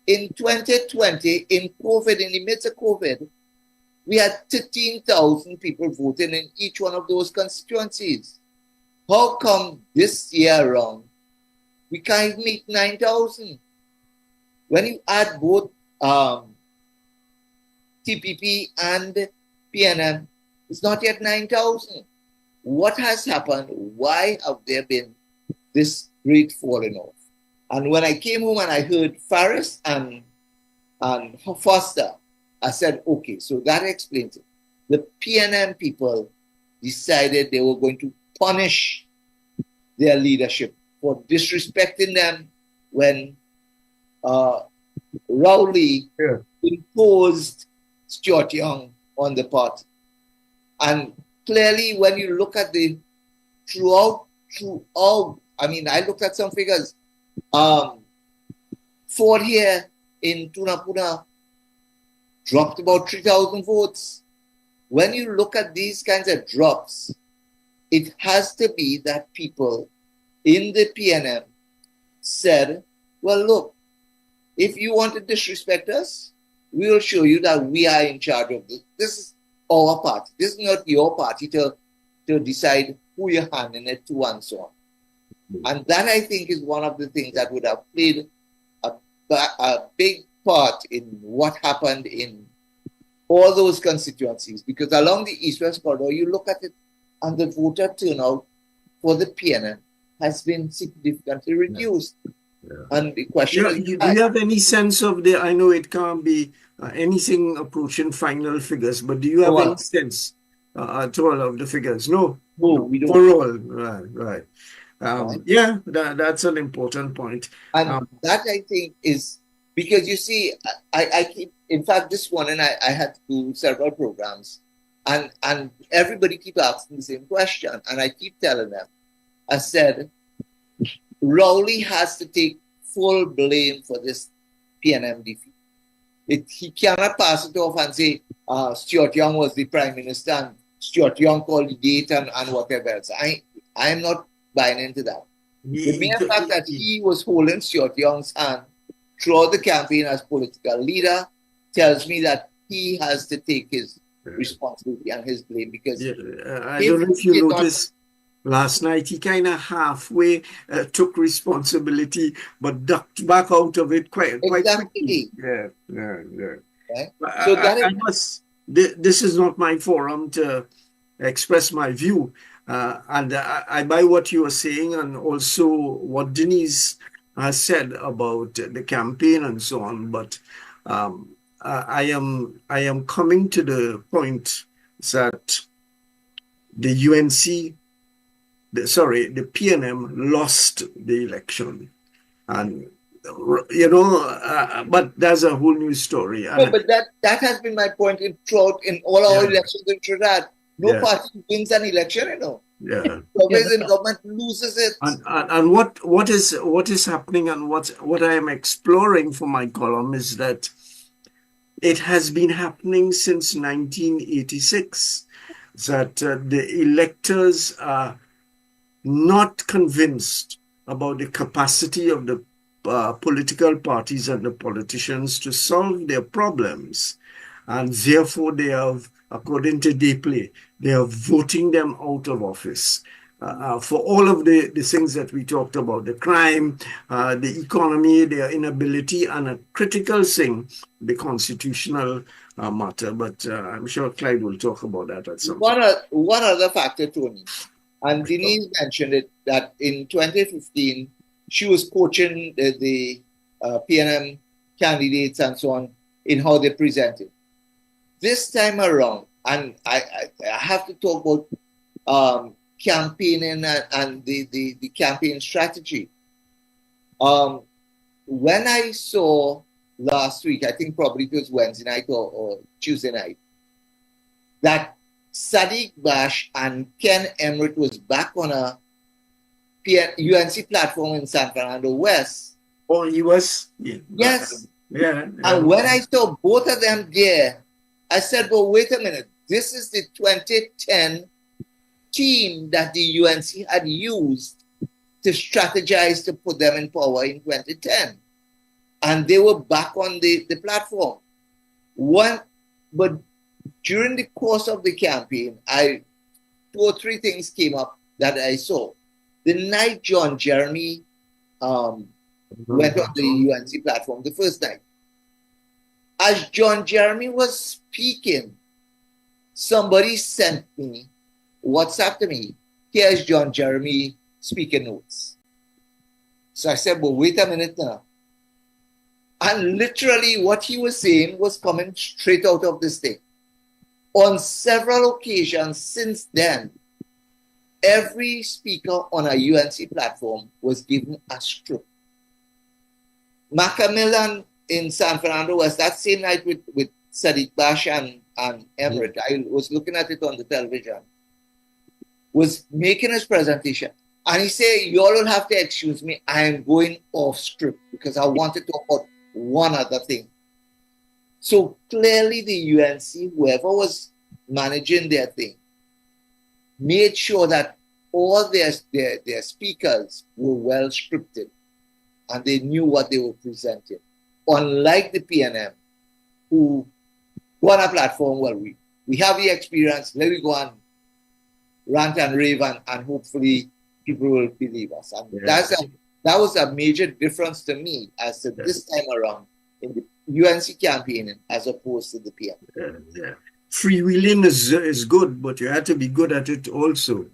In 2020, in COVID, in the midst of COVID, we had 13,000 people voting in each one of those constituencies. How come this year around, we can't meet 9,000? When you add both TPP and PNM, it's not yet 9,000. What has happened? Why have there been this great falling off? And when I came home and I heard Faris and Foster, I said, okay, so that explains it. The PNM people decided they were going to punish their leadership for disrespecting them when Rowley imposed Stuart Young on the party. And clearly, when you look at throughout, I mean, I looked at some figures. Ford here in Tunapuna dropped about 3,000 votes. When you look at these kinds of drops, it has to be that people in the PNM said, well, look, if you want to disrespect us, we will show you that we are in charge of this. This is our party. This is not your party to decide who you're handing it to and so on. And that, I think, is one of the things that would have played a big part in what happened in all those constituencies. Because along the East-West corridor, you look at it, and the voter turnout for the PNM has been significantly reduced. Yeah. And the question is, do you have any sense of I know it can't be anything approaching final figures, but do you have any sense at all of the figures? No, we don't. For all, right. Yeah, that's an important point. And that, I think, is because you see, I keep, in fact, this morning I had to do several programs, and everybody keep asking the same question, and I keep telling them, I said, Rowley has to take full blame for this PNM defeat. He cannot pass it off and say Stuart Young was the Prime Minister and Stuart Young called the date and whatever else. I am not buying into that. The mere fact that he was holding Stuart Young's hand throughout the campaign as political leader tells me that he has to take his responsibility and his blame, because I don't know if you noticed last night, he kind of halfway took responsibility, but ducked back out of it quite quickly. Yeah. Right? So this is not my forum to express my view, and I buy what you are saying, and also what Denise has said about the campaign and so on. But I am coming to the point that the UNC. The PNM lost the election, and but that's a whole new story. No, And but that has been my point in all our yeah, elections in Trinidad. No yeah, party wins an election, yeah. Yeah, whoever is that's in right. government loses it. And what is happening, and what I am exploring for my column is that it has been happening since 1986, that the electors are not convinced about the capacity of the political parties and the politicians to solve their problems. And therefore, they have, according to Deeply, they are voting them out of office. For all of the things that we talked about, the crime, the economy, their inability, and a critical thing, the constitutional matter. But I'm sure Clyde will talk about that at some point. One other factor, Tony, and Sure. Denise mentioned it, that in 2015 she was coaching the PNM candidates and so on in how they presented. This time around, and I have to talk about campaigning and the campaign strategy. Um, when I saw last week, I think probably it was Wednesday night or Tuesday night, that Sadiq Bash and Ken Emmerich was back on a UNC platform in San Fernando West. Oh, he was? Yeah. Yes. Yeah. And when I saw both of them there, I said, well, wait a minute. This is the 2010 team that the UNC had used to strategize to put them in power in 2010. And they were back on the platform. But during the course of the campaign, two or three things came up that I saw. The night John Jeremy went on the UNC platform, the first night, as John Jeremy was speaking, somebody sent me, WhatsApp to me, here's John Jeremy speaking notes. So I said, well, wait a minute now. And literally what he was saying was coming straight out of the state. On several occasions since then, every speaker on a UNC platform was given a script. Macamillan in San Fernando West, that same night with Sadiq Bash and Emmerich, I was looking at it on the television, was making his presentation. And he said, you all will have to excuse me, I am going off script because I want to talk about one other thing. So clearly the UNC, whoever was managing their thing, made sure that all their speakers were well scripted and they knew what they were presenting. Unlike the PNM, who go on a platform, well, we have the experience, let me go and rant and rave and hopefully people will believe us. And that was a major difference to me as to this time around in the UNC campaigning as opposed to the PNM. Yeah. Freewheeling is good, but you had to be good at it also.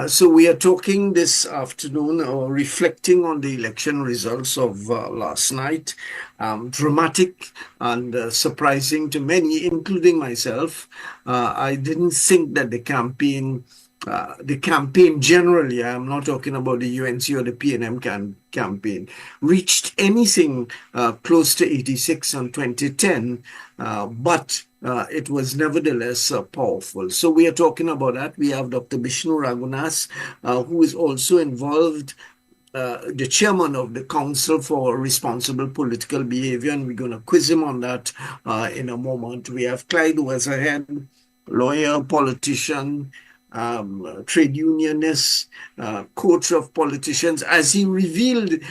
So we are talking this afternoon, or reflecting on the election results of last night. Dramatic and surprising to many, including myself. I didn't think that the campaign generally, I'm not talking about the UNC or the PNM campaign, reached anything close to 86 on 2010, but it was nevertheless powerful. So we are talking about that. We have Dr. Bishnu Raghunas, who is also involved, the chairman of the Council for Responsible Political Behavior, and we're going to quiz him on that in a moment. We have Clyde Weatherhead, lawyer, politician, trade unionist, coach of politicians, as he revealed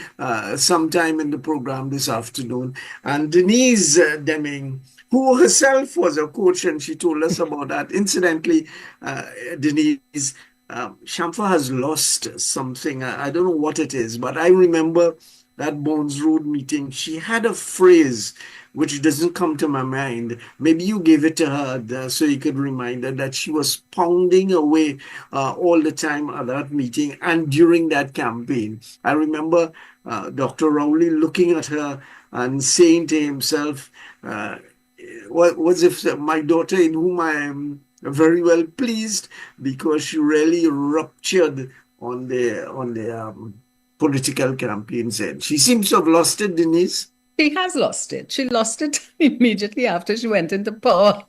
sometime in the program this afternoon. And Denise Deming, who herself was a coach, and she told us about that. Incidentally, Denise, Shamfa has lost something. I don't know what it is, but I remember that Bones Road meeting. She had a phrase which doesn't come to my mind. Maybe you gave it to her so you could remind her that she was pounding away all the time at that meeting and during that campaign. I remember Dr. Rowley looking at her and saying to himself, what was if my daughter, in whom I am very well pleased, because she really ruptured on the political campaigns end. She seems to have lost it, Denise. She has lost it. She lost it immediately after she went into power.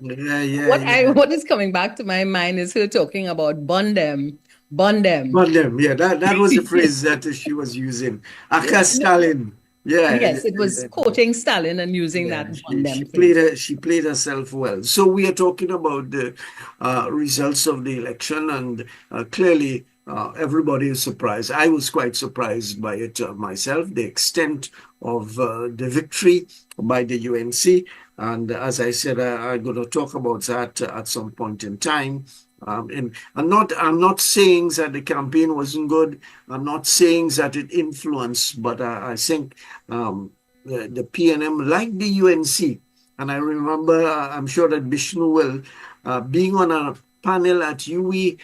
Yeah. What is coming back to my mind is her talking about bond them, bond them. Bondem, yeah, that was the phrase that she was using. Aka Stalin. Yeah, Yes, it was quoting Stalin and using yeah, that bond she them phrase. she played herself well. So we are talking about the results of the election, and clearly everybody is surprised. I was quite surprised by it myself, the extent of the victory by the UNC. And as I said, I'm going to talk about that at some point in time. And I'm not saying that the campaign wasn't good. I'm not saying that it influenced, but I think the PNM, like the UNC, and I remember, I'm sure that Vishnu will, being on a panel at UE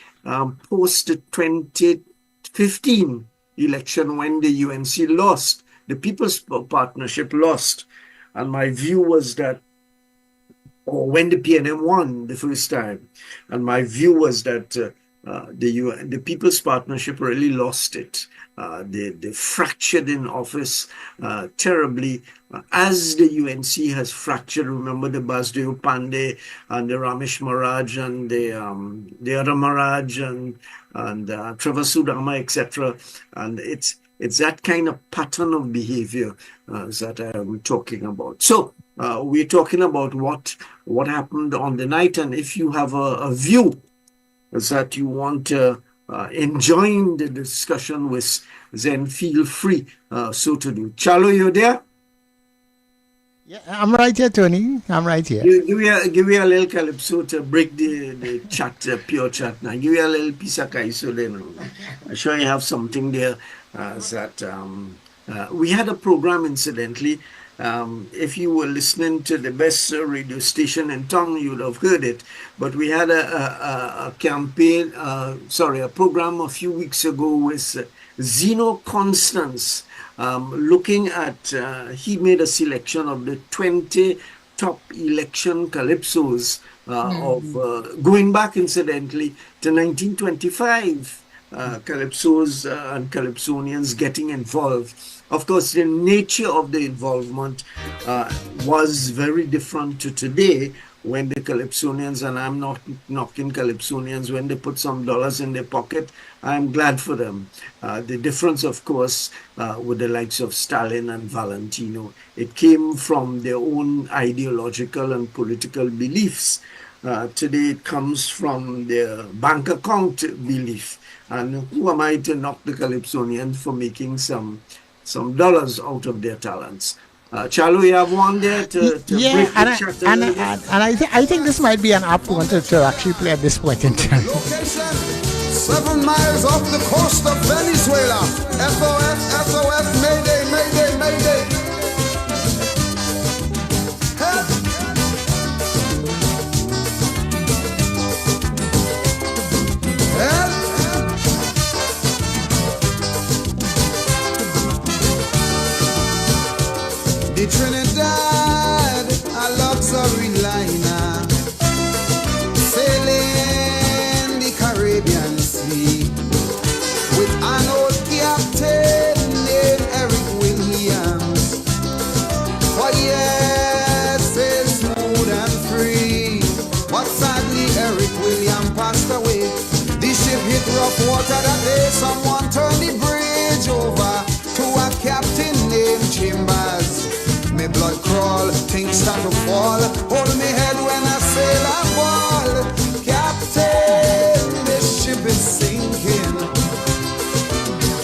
post the 2015 election when the UNC lost, the People's Partnership lost. And my view was that, or when the PNM won the first time, and my view was that the People's Partnership really lost it. They fractured in office terribly, as the UNC has fractured. Remember the Basdeo Pandey and the Ramesh Maharaj and the other Maharaj and Trevor Sudama, etc. And it's that kind of pattern of behavior that I am talking about. So we're talking about what happened on the night, and if you have a view that you want to enjoin the discussion with, then feel free so to do. Chalo, you there? Yeah, I'm right here, Tony. I'm right here. Give me a little calypso to break the chat, pure chat now. Give me a little piece of kaiso then. I'm sure you have something there that we had a program, incidentally. If you were listening to the best radio station in town, you would have heard it. But we had a campaign, a program a few weeks ago with Zeno Constance, looking at, he made a selection of the 20 top election calypsos of going back, incidentally, to 1925. Calypsos and Calypsonians getting involved. Of course, the nature of the involvement was very different to today, when the Calypsonians, and I'm not knocking Calypsonians, when they put some dollars in their pocket, I'm glad for them. The difference, of course, with the likes of Stalin and Valentino, it came from their own ideological and political beliefs. Today it comes from their bank account belief. And who am I to knock the Calypsonians for making some dollars out of their talents? Chalu, you have one there to break the chat a little bit? I think this might be an apt one to actually play at this point in time. Location 7 miles off the coast of Venezuela. SOS, Mayday, Mayday, Mayday. Help! Help! The Trinidad, a luxury liner, sailing the Caribbean Sea with an old captain named Eric Williams. For years, it's smooth and free, but sadly Eric Williams passed away. The ship hit rough water that day. Someone turned the bridge over to a captain named Chambers. Me blood crawl, things start to fall. Hold me head when I sail a ball. Captain, this ship is sinking.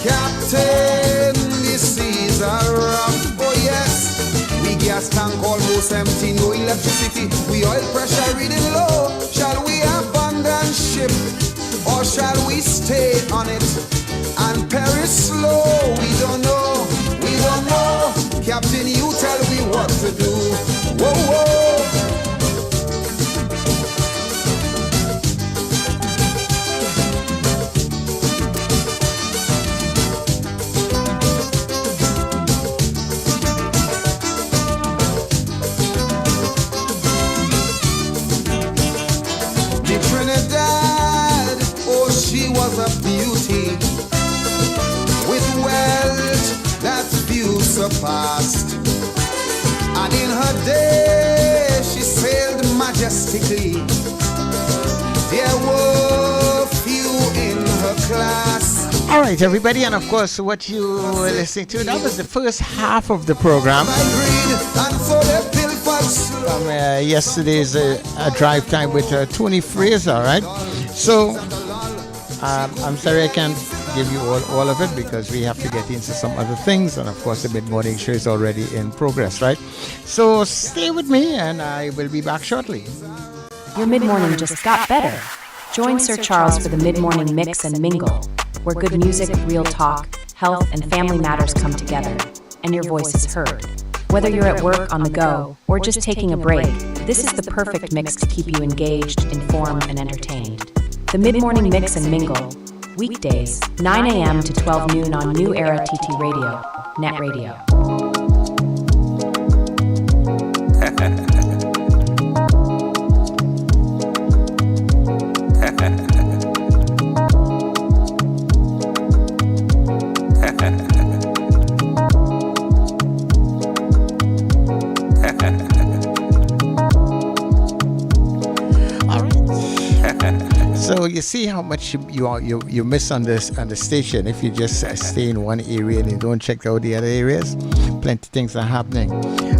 Captain, the seas are rough. Oh yes, we gas tank almost empty, no electricity. We oil pressure reading low. Shall we abandon ship, or shall we stay on it and perish slow? We don't know, we don't know. Captain, you tell me what to do. Whoa, whoa. The Trinidad, oh, she was a beauty. surpassed. And in her day she sailed majestically. There were few in her class. All right, everybody, and of course, what you were listening to, that was the first half of the program from yesterday's drive time with Tony Fraser, right? So, I'm sorry I can't give you all of it because we have to get into some other things, and of course, the mid-morning show is already in progress, right? So, stay with me, and I will be back shortly. Your mid-morning just got better. Join Sir Charles for the mid-morning mix and mingle, where good music, real talk, health, and family matters come together, and your voice is heard. Whether you're at work, on the go, or just taking a break, this is the perfect mix to keep you engaged, informed, and entertained. The mid-morning mix and mingle, weekdays, 9 a.m. to 12 noon on New Era TT Radio, Net Radio. So you see how much you miss on this on the station if you just stay in one area and you don't check out the other areas. Plenty of things are happening,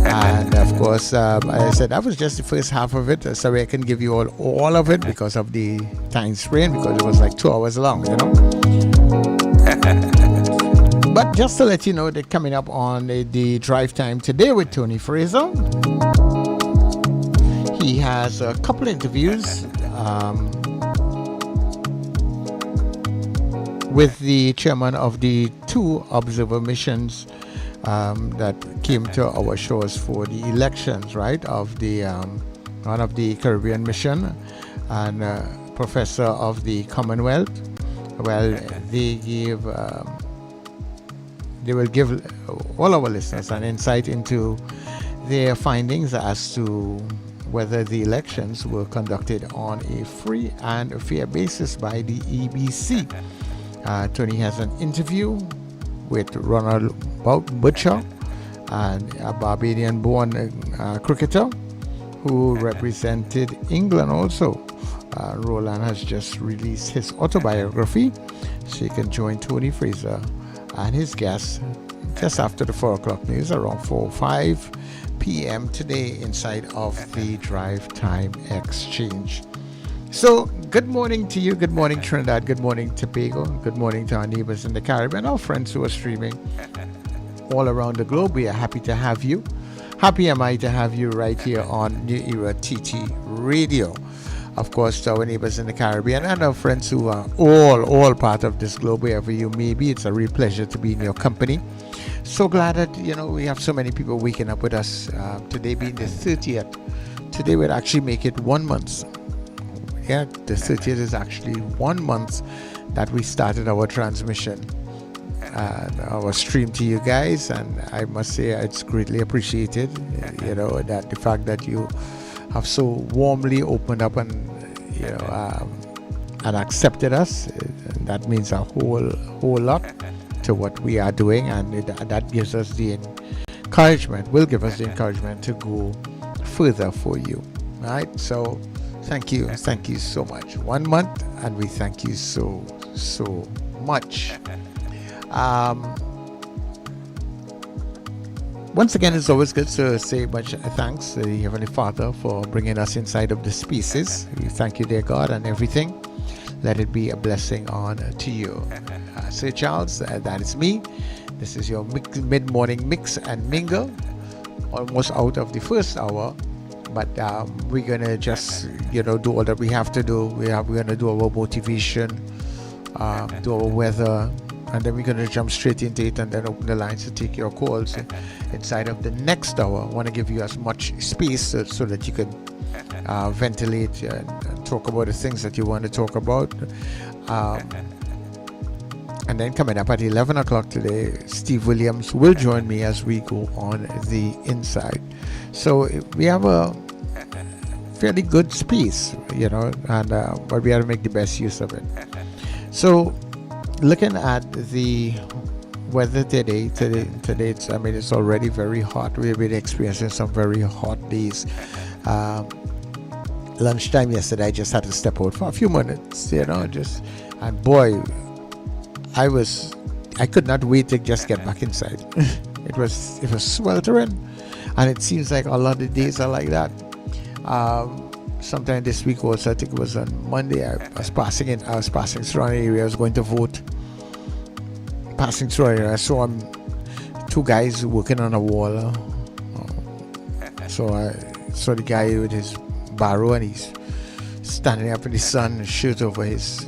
and of course, I said that was just the first half of it. Sorry, I couldn't give you all of it because of the time sprain, because it was like 2 hours long, you know. But just to let you know that coming up on the drive time today with Tony Fraser, he has a couple interviews. With the chairman of the 2 observer missions that came to our shores for the elections, right, of the one of the Caribbean mission and professor of the Commonwealth. Well, they will give all our listeners an insight into their findings as to whether the elections were conducted on a free and a fair basis by the EBC. Tony has an interview with Ronald Butcher, and a Barbadian-born cricketer who represented England also. Roland has just released his autobiography, so you can join Tony Fraser and his guests just after the 4 o'clock news, around 4 or 5 p.m. today inside of the Drive Time Exchange. So, good morning to you. Good morning, Trinidad. Good morning, Tobago. Good morning to our neighbors in the Caribbean, our friends who are streaming all around the globe. We are happy to have you. Happy am I to have you right here on New Era TT Radio. Of course, to our neighbors in the Caribbean and our friends who are all part of this globe, wherever you may be. It's a real pleasure to be in your company. So glad that, we have so many people waking up with us. Today being the 30th. Today we'll actually make it 1 month. Yeah, the 30th is actually 1 month that we started our transmission and our stream to you guys, and I must say it's greatly appreciated, that the fact that you have so warmly opened up and and accepted us. That means a whole lot to what we are doing, and that gives us the encouragement, will give us the encouragement to go further for you, right? So thank you so much. 1 month, and we thank you so much. Once again, it's always good to say much thanks to the Heavenly Father for bringing us inside of the species. We thank you, dear God, and everything. Let it be a blessing on to you. Sir Charles, that is me. This is your mid-morning mix and mingle. Almost out of the first hour. But we're going to just, do all that we have to do. We're going to do our motivation, do our weather, and then we're going to jump straight into it and then open the lines to take your calls inside of the next hour. I want to give you as much space so that you can ventilate and talk about the things that you want to talk about. And then coming up at 11 o'clock today, Steve Williams will join me as we go on the inside. So we have a fairly good space, but we have to make the best use of it. So looking at the weather today it's, I mean, it's already very hot. We've been experiencing some very hot days. Um, Lunchtime yesterday, I just had to step out for a few minutes, just, and boy, I could not wait to just get back inside. It was sweltering, and it seems like a lot of days are like that. Sometime this week also, I think it was on Monday, I was passing through an area. I was going to vote. Passing through an area, I saw two guys working on a wall. So I saw the guy with his barrow, and he's standing up in the sun, shirt over his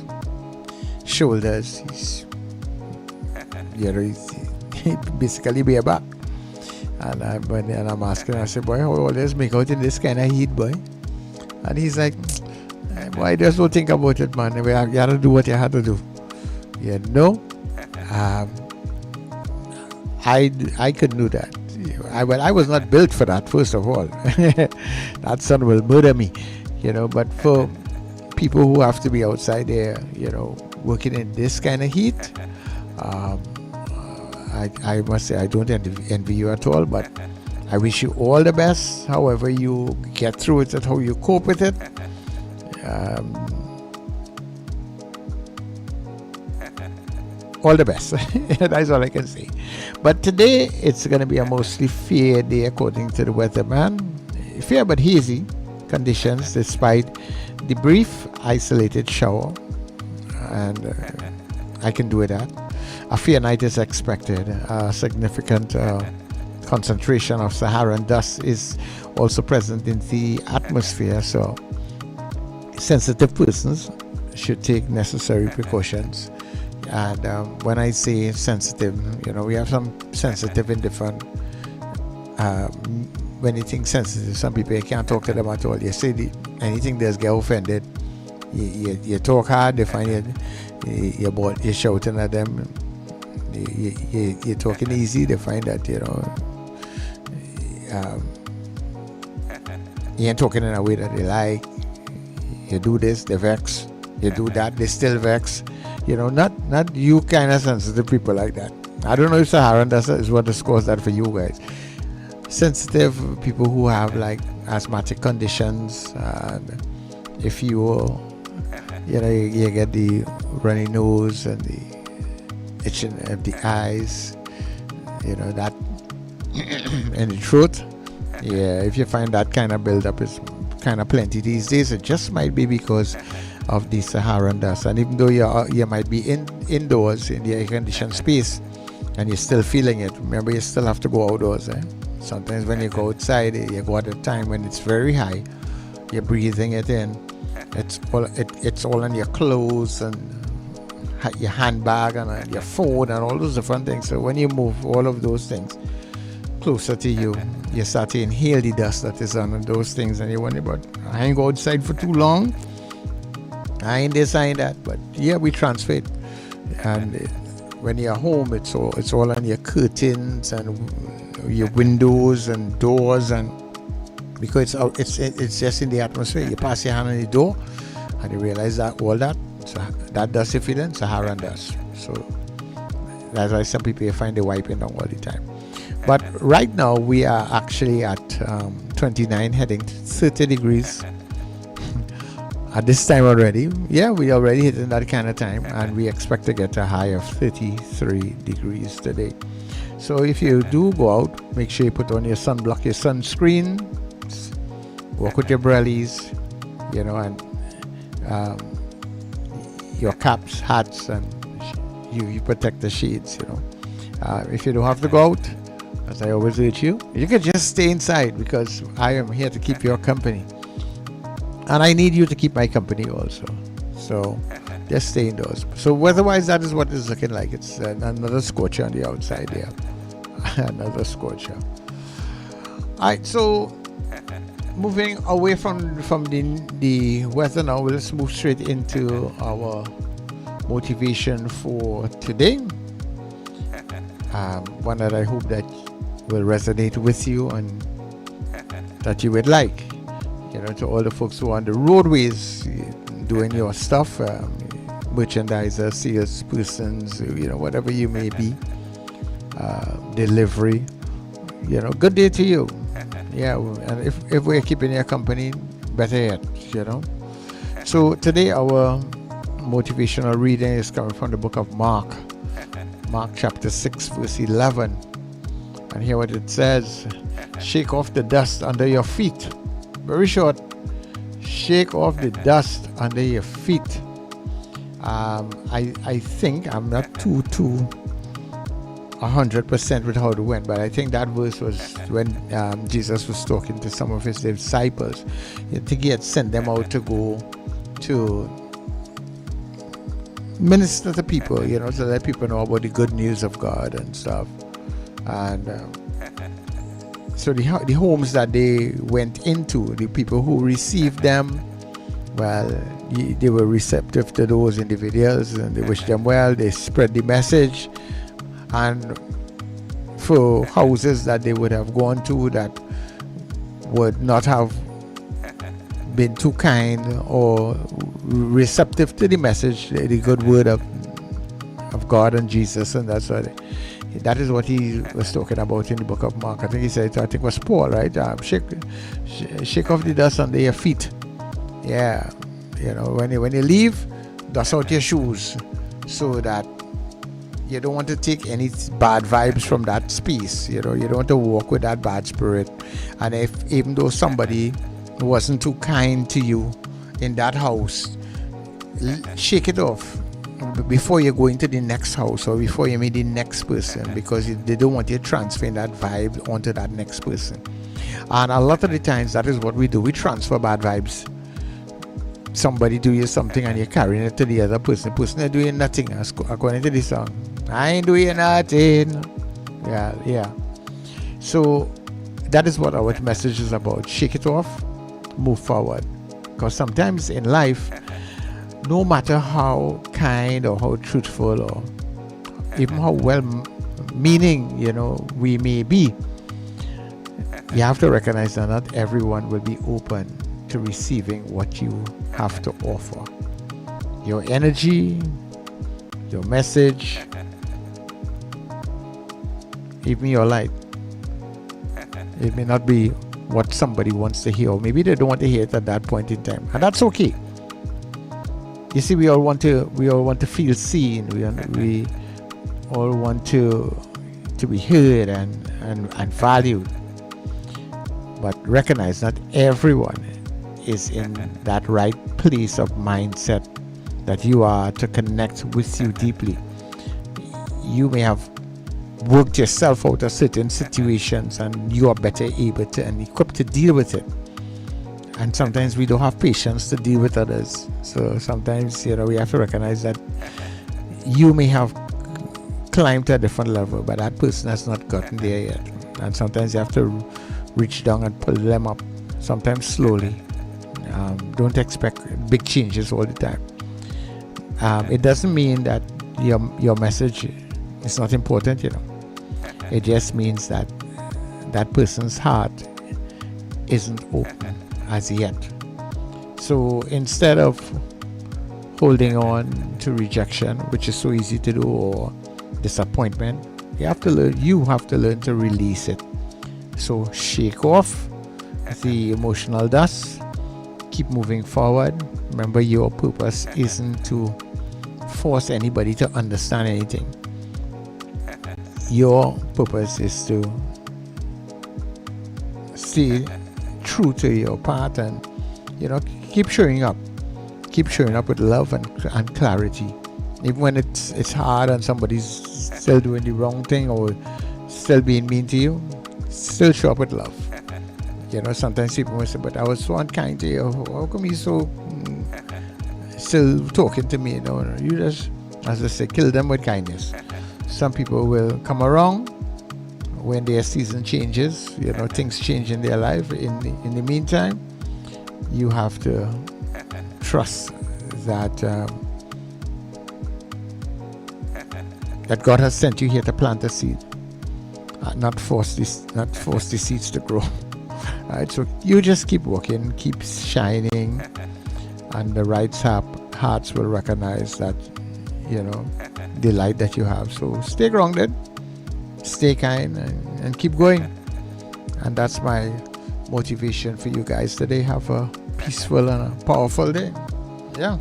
shoulders. He's basically bareback. And I'm asking, I said, boy, how all this make out in this kind of heat, boy? And he's like, boy, just don't think about it, man. You had to do what you had to do. I couldn't do that. I was not built for that, first of all. That sun will murder me, But for people who have to be outside there, working in this kind of heat, I must say I don't envy you at all. But I wish you all the best. However you get through it, and how you cope with it. All the best. That's all I can say. But today it's going to be a mostly fair day according to the weatherman. Fair but hazy conditions despite the brief isolated shower, and I can do that. A fair night is expected. A significant concentration of Saharan dust is also present in the atmosphere, so sensitive persons should take necessary precautions. And when I say sensitive, we have some sensitive in different. When you think sensitive, some people, you can't talk to them at all. You say anything, they get offended. You talk hard, they find it. You're shouting at them. You're talking easy, they find that you ain't talking in a way that they like. You do this, they vex. You do that, they still vex. Not you kind of sensitive people like that. I don't know if Saharan is what scores that for you guys. Sensitive people who have like asthmatic conditions, and if you get the runny nose and the itching of the eyes, that in the throat. Yeah, if you find that kind of build-up is kind of plenty these days, it just might be because of the Saharan dust. And even though you might be indoors in the air-conditioned space and you're still feeling it, remember you still have to go outdoors. Sometimes when you go outside, you go at a time when it's very high, you're breathing it in. It's all in your clothes and your handbag and your phone and all those different things. So when you move all of those things closer to you, you start to inhale the dust that is on those things, and you wonder, but I ain't go outside for too long. I ain't this, I ain't that. But yeah, we transfer it. And when you're home, it's all on your curtains and your windows and doors, and because it's just in the atmosphere. You pass your hand on the door and you realize that all that dust you're feeling, Saharan dust. So that's why some people, you find they wiping down all the time. But right now we are actually at 29, heading to 30 degrees at this time already. Yeah, we already hitting that kind of time, and we expect to get a high of 33 degrees today. So if you do go out, make sure you put on your sunblock, your sunscreen, walk with your brellies, and your caps, hats, and you protect the shades. If you don't have to go out, as I always urge you can just stay inside, because I am here to keep your company, and I need you to keep my company also. So just stay indoors. So weather-wise, that is what it's looking like. It's another scorcher on the outside here. Another scorcher. All right, so moving away from the weather now, let's move straight into our motivation for today. One that I hope that will resonate with you and that you would like. To all the folks who are on the roadways doing your stuff, merchandisers, salespersons, whatever you may be. delivery. Good day to you. Yeah, and if we're keeping your company, better yet. So today our motivational reading is coming from the book of Mark chapter 6 verse 11, and hear what it says. Shake off the dust under your feet. Very short. Shake off the dust under your feet. I think I'm not too 100% with how it went, but I think that verse was when Jesus was talking to some of his disciples. I think he had sent them out to go to minister to people, to let people know about the good news of God and stuff. And so the homes that they went into, the people who received them, well, they were receptive to those individuals and they wished them well. They spread the message. And for houses that they would have gone to that would not have been too kind or receptive to the message, the good word of God and Jesus, and that is what he was talking about in the book of Mark. I think he said, I think it was Paul, right? Shake off the dust under your feet. Yeah, when you leave, dust out your shoes, so that you don't want to take any bad vibes from that space. You don't want to walk with that bad spirit. And even though somebody wasn't too kind to you in that house, shake it off before you go into the next house or before you meet the next person, because they don't want you transferring that vibe onto that next person. And a lot of the times that is what we do. We transfer bad vibes. Somebody do you something and you're carrying it to the other person. The person is doing nothing, according to this song. I ain't doing nothing. Yeah. So that is what our message is about. Shake it off, move forward. Because sometimes in life, no matter how kind or how truthful or even how well meaning, we may be, you have to recognize that not everyone will be open to receiving what you have to offer. Your energy, your message, even your light. It may not be what somebody wants to hear, or maybe they don't want to hear it at that point in time, and that's okay. You see, we all want to feel seen. We all want to be heard and valued. But recognize not everyone is in that right place of mindset that you are to connect with you deeply. You may have worked yourself out of certain situations and you are better able to and equipped to deal with it. And sometimes we don't have patience to deal with others. So sometimes, we have to recognize that you may have climbed to a different level, but that person has not gotten there yet. And sometimes you have to reach down and pull them up, sometimes slowly. Don't expect big changes all the time. It doesn't mean that your message is not important, It just means that that person's heart isn't open as yet. So instead of holding on to rejection, which is so easy to do, or disappointment, you have to learn to release it. So shake off the emotional dust, keep moving forward. Remember, your purpose isn't to force anybody to understand anything. Your purpose is to stay true to your path and keep showing up with love and clarity, even when it's hard and somebody's still doing the wrong thing or still being mean to you. Still show up with love. Sometimes people will say, but I was so unkind to you, how come you so still talking to me? You just, as I say, kill them with kindness. Some people will come around when their season changes, things change in their life. In the meantime, you have to trust that that God has sent you here to plant a seed, not force the seeds to grow. Right, so you just keep working, keep shining, and the right hearts will recognize that, the light that you have. So stay grounded, stay kind, and keep going. And that's my motivation for you guys today. Have a peaceful and a powerful day. Yeah.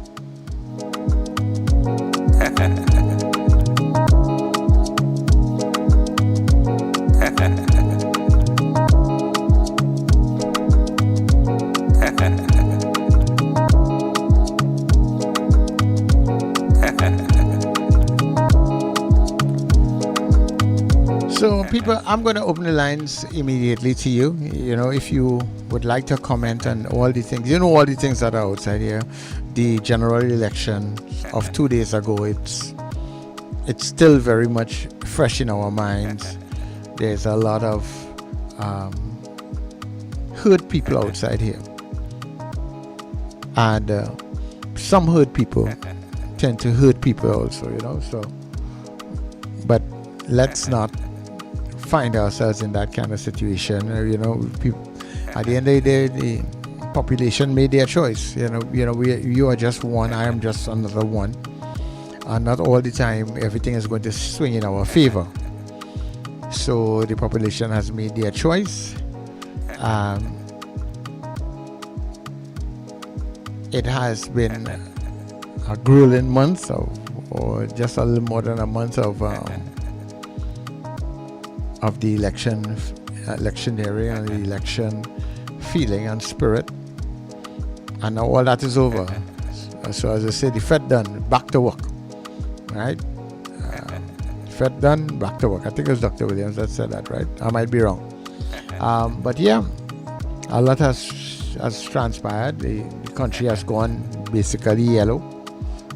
So, people, I'm going to open the lines immediately to you. You know, if you would like to comment on all the things, you know, all the things that are outside here. The general election of 2 days ago, it's still very much fresh in our minds. There's a lot of hurt people outside here, and some hurt people tend to hurt people also. You know, so but let's not find ourselves in that kind of situation. You know, people, at the end of the day, the population made their choice. You know, you are just one, I am just another one, and not all the time everything is going to swing in our favor. So the population has made their choice. It has been a grueling month, or just a little more than a month of the electioneering and the election feeling and spirit, and now all that is over. So as I say, the Fed done, back to work, right? Fed done, back to work. I think it was Dr. Williams that said that, right? I might be wrong, but yeah, a lot has transpired. The country has gone basically yellow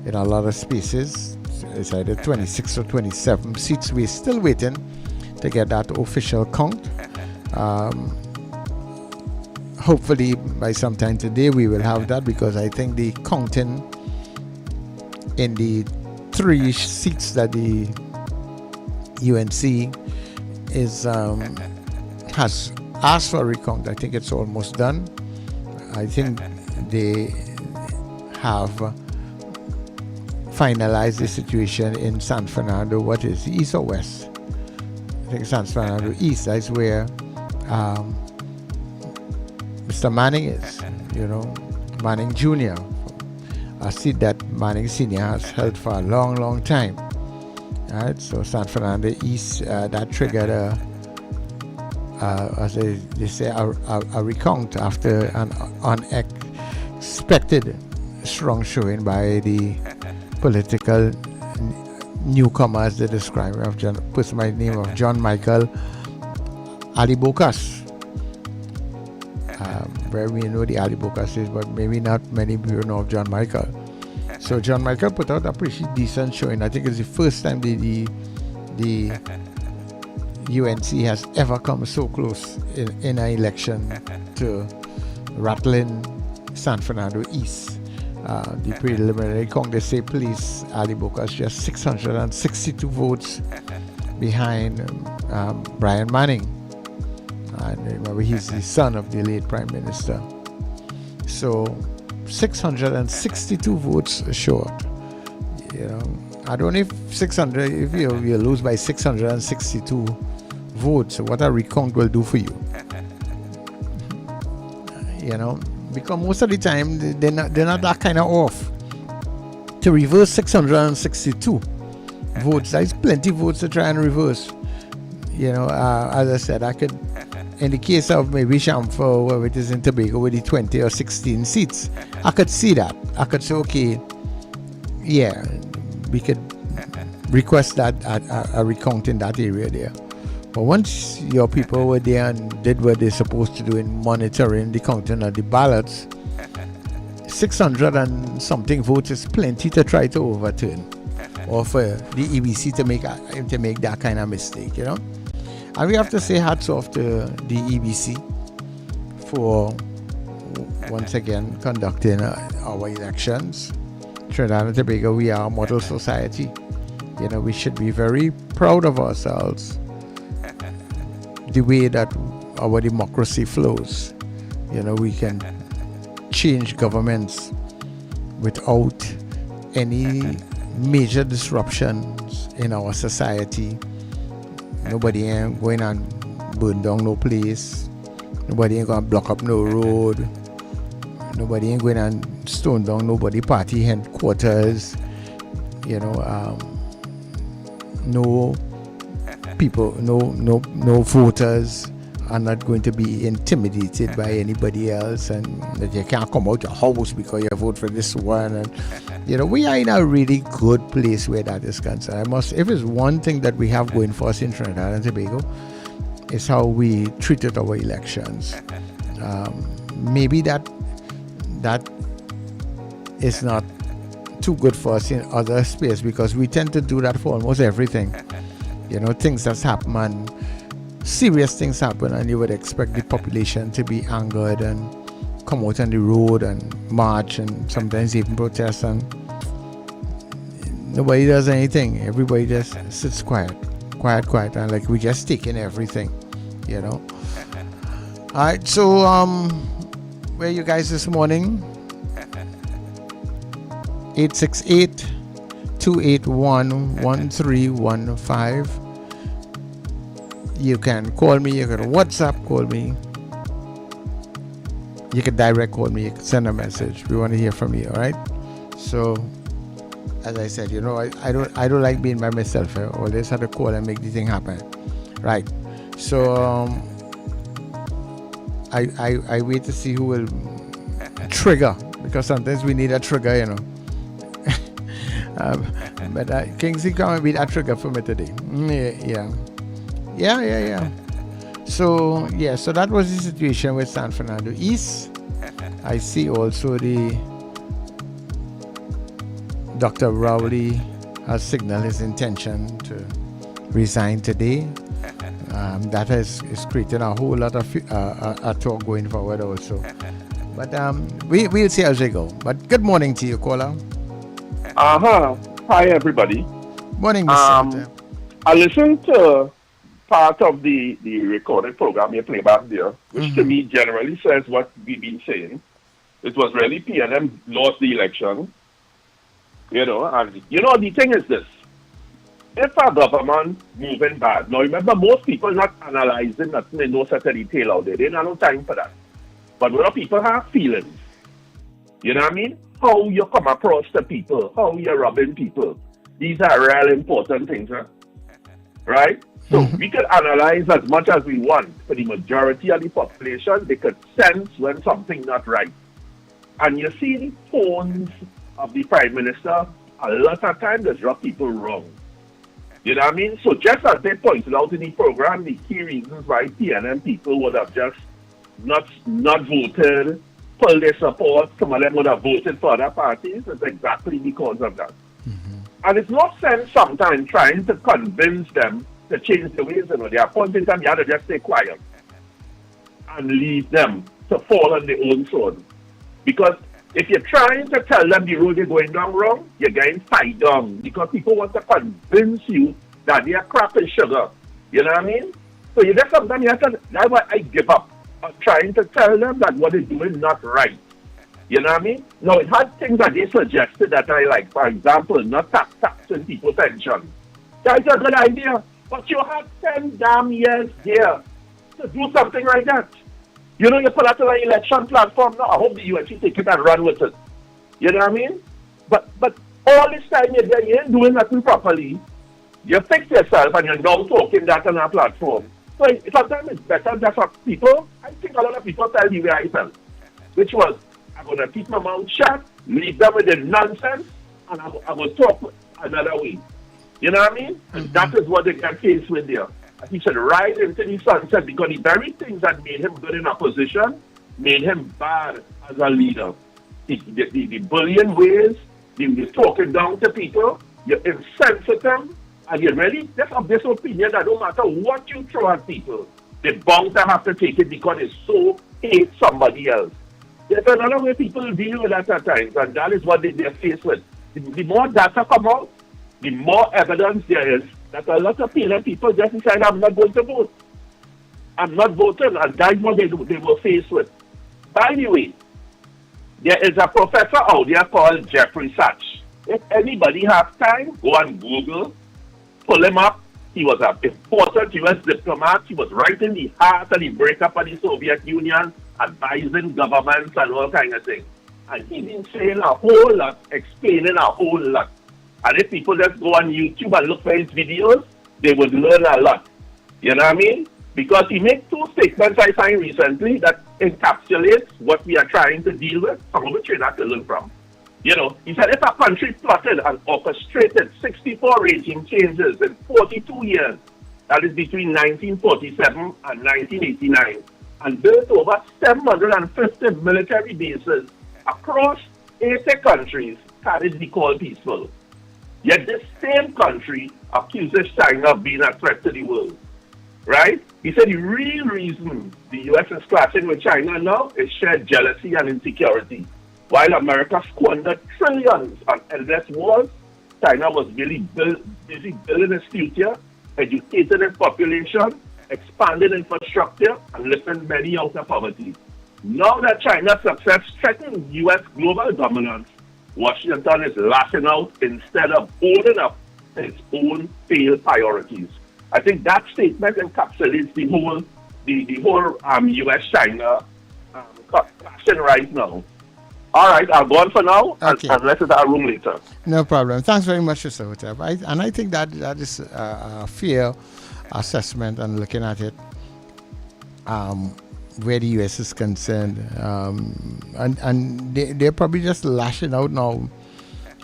in a lot of spaces. It's either 26 or 27 seats. We're still waiting to get that official count. Hopefully by sometime today we will have that, because I think the counting in the 3 seats that the UNC has asked for a recount, I think it's almost done. I think they have finalized the situation in San Fernando. What is east or west? I think San Fernando East. That's where Mr. Manning is, you know, Manning Jr., a seat that Manning Sr. has held for a long, long time. Right? So San Fernando East, that triggered as they say, a recount after an unexpected strong showing by the political newcomer, as they describe him, of puts my name of John Michael Alibokas. Where we know the Alibokas is, but maybe not many people know of John Michael. So John Michael put out a pretty decent showing. I think it's the first time the UNC has ever come so close in an election to rattling San Fernando East. The preliminary count, they say police Alibokas just 662 votes behind Brian Manning. And remember, he's the son of the late Prime Minister. So 662 votes short. You know, I don't know if 600, if you lose by 662 votes, what a recount will do for you. You know, because most of the time they're not that kind of off. To reverse 662 votes, that's plenty of votes to try and reverse. You know, as I said, I could, in the case of maybe Shamfo, where it is in Tobago with the 20 or 16 seats, I could see that. I could say, okay, yeah, we could request that a recount in that area there. But once your people were there and did what they're supposed to do in monitoring the counting of the ballots, 600 and something votes is plenty to try to overturn, or for the EBC to make that kind of mistake, you know. And we have to say hats off to the EBC for once again conducting our elections. Trinidad and Tobago, we are a model society. You know, we should be very proud of ourselves, the way that our democracy flows. You know, we can change governments without any major disruptions in our society. Nobody ain't going and burn down no place. Nobody ain't going to block up no road. Nobody ain't going and stone down nobody party headquarters. You know, no people, no voters are not going to be intimidated by anybody else, and that you can't come out your house because you vote for this one. And you know, we are in a really good place where that is concerned. If it's one thing that we have going for us in Trinidad and Tobago, it's how we treated our elections. Maybe that is not too good for us in other space, because we tend to do that for almost everything. You know, things that's happen, and serious things happen, and you would expect the population to be angered and come out on the road and march and sometimes even protest, and nobody does anything. Everybody just sits quiet, and like we just take in everything, you know. All right, so where are you guys this morning? 868-281-1315. You can call me, you can WhatsApp call me, you can direct call me, you can send a message. We want to hear from you, all right? So, as I said, you know, I don't like being by myself. I always have to call and make the thing happen, right? So, I wait to see who will trigger, because sometimes we need a trigger, you know. But Kingsley can't be that trigger for me today. Yeah. So that was the situation with San Fernando East. I see also the Dr. Rowley has signaled his intention to resign today. That is creating a whole lot of talk going forward also. But we'll see how they go. But good morning to you, caller. Hi, everybody. Morning, Mr. I listened to part of the recorded program you play back there, which to me generally says what we've been saying. It was really PNM lost the election. You know, and you know, the thing is this. If a government moving bad, now remember, most people not analyzing nothing in no such a detail out there. They don't have no time for that. But when people have feelings, you know what I mean? How you come across the people, how you're rubbing people. These are real important things, huh? Right? So we could analyze as much as we want. For the majority of the population, they could sense when something's not right. And you see the tones of the Prime Minister, a lot of times they rub people wrong. You know what I mean? So just as they pointed out in the program, the key reasons why PNM people would have just not voted, pull their support, some of them would have voted for other parties, is exactly because of that. And it's not sense sometimes trying to convince them to change the ways. You know, there are points in time you have to just stay quiet and leave them to fall on their own sword. Because if you're trying to tell them the road they're going down wrong, you're getting tied down, because people want to convince you that they are crap and sugar. You know what I mean? So you just sometimes you have to, that's why I give up on trying to tell them that what they're doing is not right. You know what I mean? Now, it had things that they suggested that I like. For example, not taxing people's pension. That's a good idea. But you had 10 damn years here to do something like that. You know, you put out an election platform. Now, I hope the UNC take it and run with it. You know what I mean? But all this time you're there, you ain't doing nothing properly. You fix yourself and you're now talking that on a platform. So sometimes it's better just for people. I think a lot of people tell me where I felt, which was, I'm going to keep my mouth shut, leave them with the nonsense, and I will talk another way. You know what I mean? And that is what they get faced with there. He should ride into the sunset, because the very things that made him good in opposition made him bad as a leader. The bullying ways, the talking down to people, you're insensitive, and you really just of this opinion that no matter what you throw at people, they're bound to have to take it because they so hate somebody else. There's another way people deal with that at times, and that is what they're faced with. The more data come out, the more evidence there is that a lot of people just decide, I'm not going to vote. I'm not voting, and that's what they were faced with. By the way, there is a professor out there called Jeffrey Sachs. If anybody has time, go on Google, pull him up. He was an important U.S. diplomat. He was right in the heart of the breakup of the Soviet Union, advising governments and all kind of things. And he's been saying a whole lot, explaining a whole lot. And if people just go on YouTube and look for his videos, they would learn a lot. You know what I mean? Because he made two statements I signed recently that encapsulates what we are trying to deal with, some of which we're not to learn from. You know, he said if a country plotted and orchestrated 64 regime changes in 42 years, that is between 1947 and 1989, and built over 750 military bases across 80 countries, that is be called peaceful. Yet this same country accuses China of being a threat to the world. Right? He said the real reason the U.S. is clashing with China now is shared jealousy and insecurity. While America squandered trillions on endless wars, China was busy building its future, educating its population, expanding infrastructure, and lifting many out of poverty. Now that China's success threatens U.S. global dominance, Washington is lashing out instead of owning up its own failed priorities. I think that statement encapsulates the whole U.S.-China clashing right now. All right, I'll go on for now, Okay. and let's our room later. No problem. Thanks very much, Mr. Hotep. And I think that is a fair assessment and looking at it where the U.S. is concerned. And they're probably just lashing out now,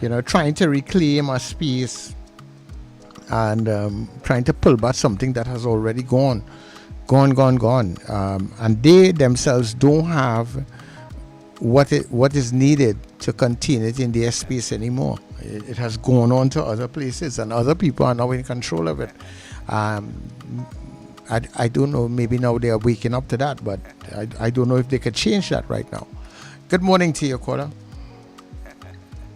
you know, trying to reclaim a space and trying to pull back something that has already gone. And they themselves don't have what is needed to contain it in their space anymore. It has gone on to other places, and other people are now in control of it. I don't know, maybe now they are waking up to that, but I don't know if they could change that right now. Good morning to you, caller.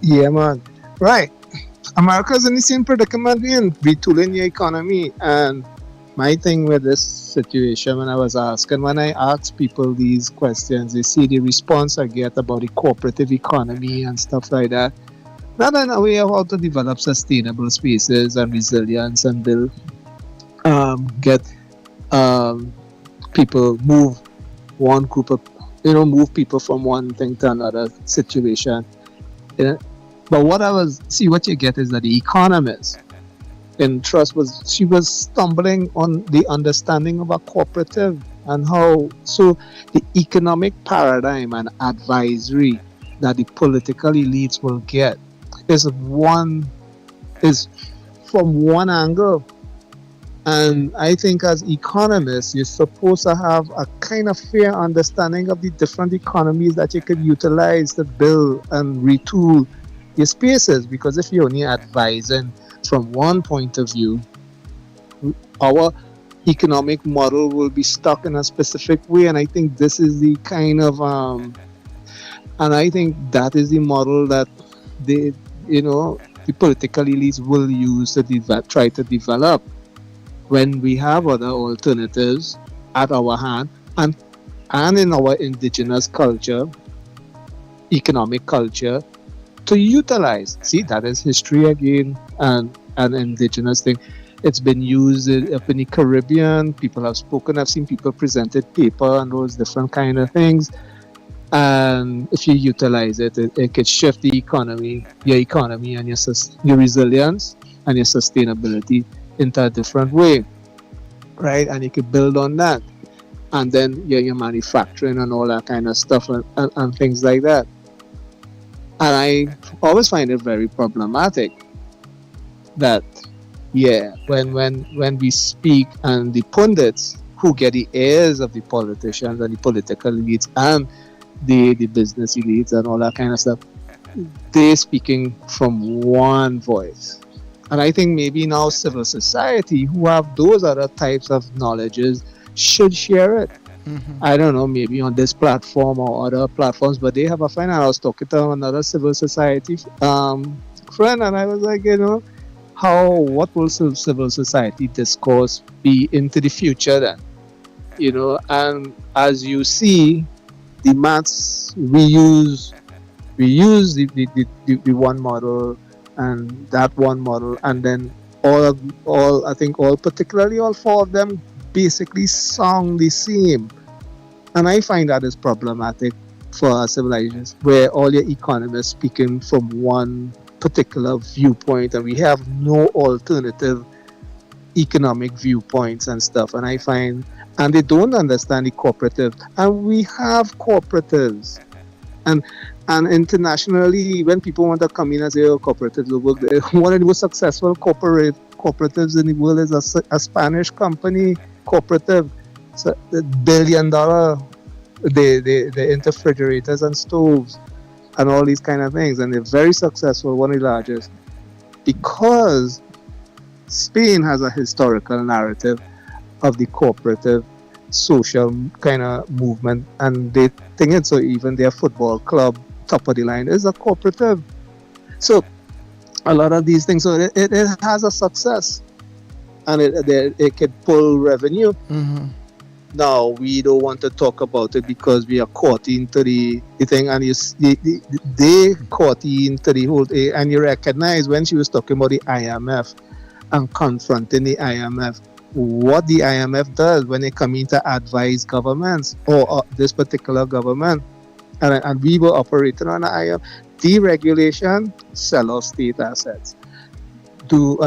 Yeah, man. Right. America's in the same predicament we're in, retooling the economy. And my thing with this situation, when I ask people these questions, they see the response I get about the cooperative economy and stuff like that. Not in a way of how to develop sustainable spaces and resilience and build, get people move one group of, move people from one thing to another situation. Yeah. But what you get is that the economist in Trust she was stumbling on the understanding of a cooperative and so the economic paradigm and advisory that the political elites will get is from one angle. And I think as economists, you're supposed to have a kind of fair understanding of the different economies that you could utilize to build and retool your spaces. Because if you're only advising from one point of view, our economic model will be stuck in a specific way. And I think this is the kind of, and I think that is the model that the political elites will use to try to develop when we have other alternatives at our hand and in our indigenous culture, economic culture, to utilize. See, that is history again, and an indigenous thing. It's been used up in the Caribbean. People have spoken. I've seen people presented paper and those different kind of things. And if you utilize it, it could shift the economy, your economy, and your resilience and your sustainability into a different way, right? And you could build on that, and then your manufacturing and all that kind of stuff and things like that. And I always find it very problematic that, when we speak and the pundits who get the ears of the politicians and the political elites and the business elites and all that kind of stuff, they're speaking from one voice. And I think maybe now civil society, who have those other types of knowledges, should share it. Mm-hmm. I don't know, maybe on this platform or other platforms, but they have a friend. I was talking to another civil society friend, and I was like, what will civil society discourse be into the future then? And as you see, the maths, we use the one model, and that one model, and then I think particularly all four of them basically sound the same. And I find that is problematic for our civilizations, where all your economists speaking from one particular viewpoint, and we have no alternative economic viewpoints and stuff. And I find, and they don't understand the cooperative. And we have cooperatives. And internationally, when people want to come in and say, oh, cooperatives will work, one of the most successful cooperatives in the world is a Spanish company, cooperative. It's $1 billion. They into refrigerators and stoves and all these kind of things. And they're very successful, one of the largest. Because Spain has a historical narrative of the cooperative social kind of movement, and they think it. So even their football club, top of the line, is a cooperative. So a lot of these things, so it has a success, and it can pull revenue. Mm-hmm. Now we don't want to talk about it because we are caught into the thing, and they caught into the whole thing, and you recognize when she was talking about the IMF and confronting the IMF, what the IMF does when they come in to advise governments or this particular government, and we were operating on the IMF, deregulation, sell off state assets, do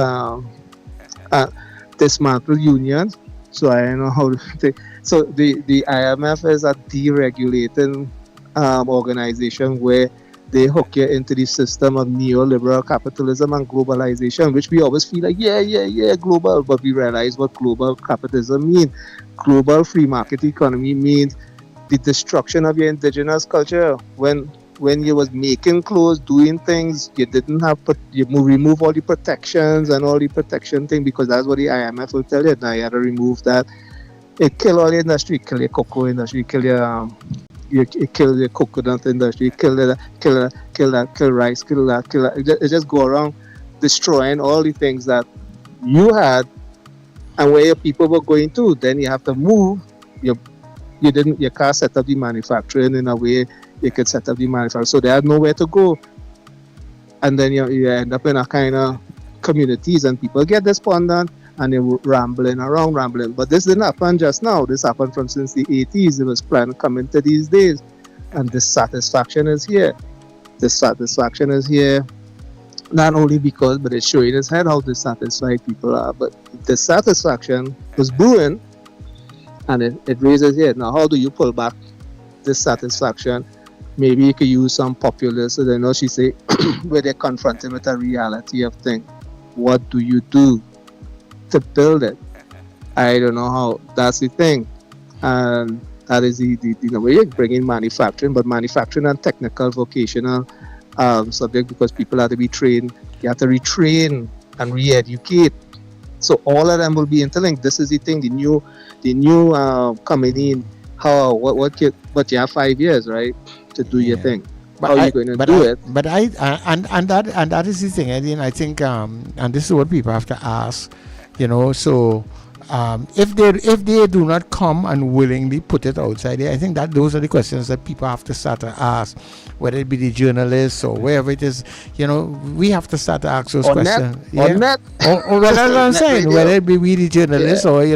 dismantle unions. So I don't know how to. So the IMF is a deregulating organization where they hook you into the system of neoliberal capitalism and globalization, which we always feel like, yeah, global, but we realize what global capitalism means. Global free market economy means the destruction of your indigenous culture. When you was making clothes, doing things, you didn't have, you remove all the protections and all the protection thing, because that's what the IMF will tell you. Now you have to remove that. It kill all the industry, kill your cocoa industry, kill your you kill the coconut industry, kill rice, kill that. It just go around destroying all the things that you had and where your people were going to. Then you have to move. You can't set up the manufacturing in a way you could set up the manufacturing. So they had nowhere to go. And then you end up in a kind of communities, and people get despondent and they're rambling. But this didn't happen just now. This happened from since the 80s. It was planned coming to these days. And dissatisfaction is here. Dissatisfaction is here. Not only because, but it's showing its head how dissatisfied people are. But dissatisfaction was brewing, and it raises here. Now, how do you pull back dissatisfaction? Maybe you could use some populists. So then, she say, where they're confronted with a reality of things. What do you do to build it? I don't know how. That's the thing. And that is the way you bring in manufacturing, but manufacturing and technical, vocational subject, because people have to be trained. You have to retrain and re-educate. So all of them will be interlinked. This is the thing. The new coming in. But you have 5 years, right, to do your thing. How are you going to do it? But that is the thing. I think, and this is what people have to ask. So if they do not come and willingly put it outside there, I think that those are the questions that people have to start to ask, whether it be the journalists or wherever it is. We have to start to ask those questions. Or net. Or well, that's what I'm saying. Whether it be we the journalists or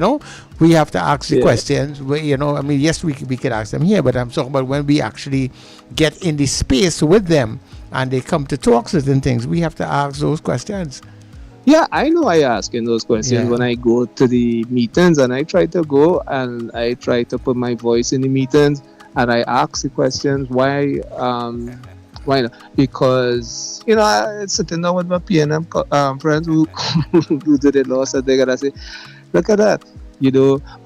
we have to ask the questions. Yes, we can ask them here, but I'm talking about when we actually get in the space with them and they come to talk certain things, we have to ask those questions. Yeah, I know I asking those questions when I go to the meetings, and I try to go and I try to put my voice in the meetings, and I ask the questions. Why not? Because, I'm sitting down with my PNM friends who do the law, so they're going to say, look at that.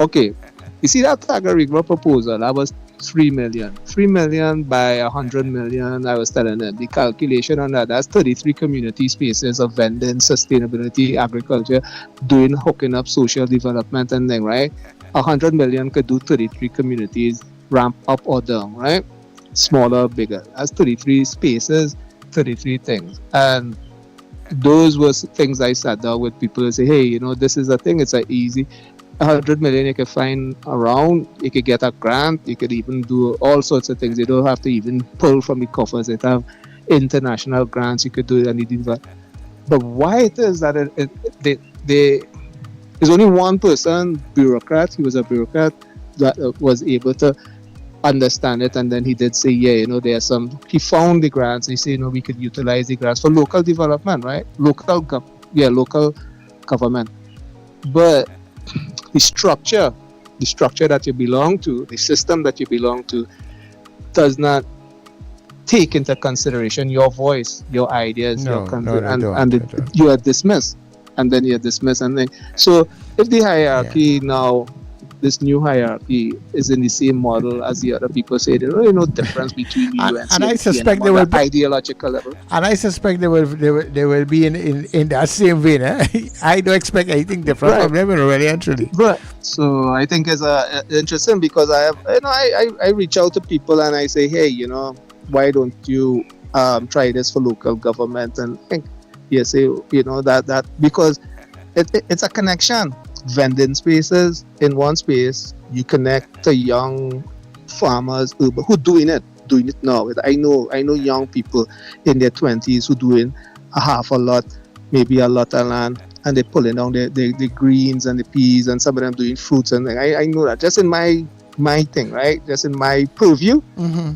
Okay, you see that Tagarigma proposal, that was 3 million. 3 million by 100 million, I was telling them. The calculation on that's 33 community spaces of vending, sustainability, agriculture, hooking up social development and thing, right? 100 million could do 33 communities, ramp up or down, right? Smaller, bigger. That's 33 spaces, 33 things. And those were things I sat down with people and say, hey, this is a thing, it's a easy 100 million you can find around. You could get a grant. You could even do all sorts of things. You don't have to even pull from the coffers. They have international grants. You could do anything. But why it is that they there's only one person, bureaucrat. He was a bureaucrat that was able to understand it, and then he did say, yeah, there are some. He found the grants. He said, we could utilize the grants for local development, right? Local government. But the structure that you belong to, the system that you belong to, does not take into consideration your voice, your ideas, you are dismissed, and then you're dismissed, and then so if the hierarchy now, this new hierarchy is in the same model as the other people say, there is no difference between you and I suspect they will be ideological level. And I suspect they will be in that same vein. I don't expect anything different from them, really, actually. Right. So I think it's interesting because I reach out to people and I say, hey, why don't you try this for local government? And I think say that because it's a connection. Vending spaces in one space, you connect to young farmers who doing it now. I know young people in their 20s who doing a half a lot, maybe a lot of land, and they're pulling down the greens and the peas, and some of them doing fruits, and I know that just in my thing, right? Just in my purview. Mm-hmm.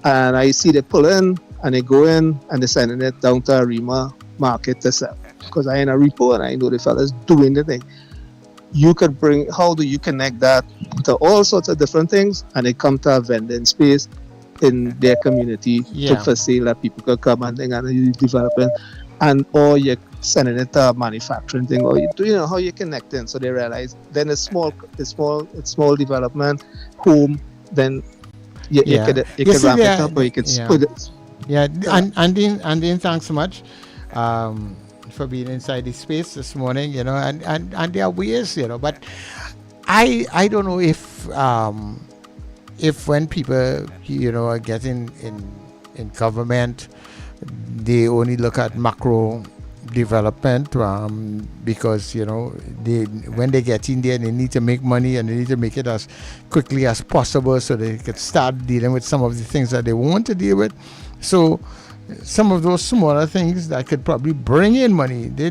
And I see they pull in and they go in and they're sending it down to Arima market to sell, because I in a repo and I know the fellas doing the thing. How do you connect that to all sorts of different things, and they come to a vending space in their community to facilitate that people can come and you developing, or you're sending it to a manufacturing thing, or how you're connecting, so they realize then it's small development home, then you can wrap it up, or you can put it. Yeah, and then thanks so much. For being inside the space this morning, and there are ways, but I don't know if when people, are getting in government, they only look at macro development, because, when they get in there, they need to make money and they need to make it as quickly as possible so they can start dealing with some of the things that they want to deal with. So some of those smaller things that could probably bring in money, they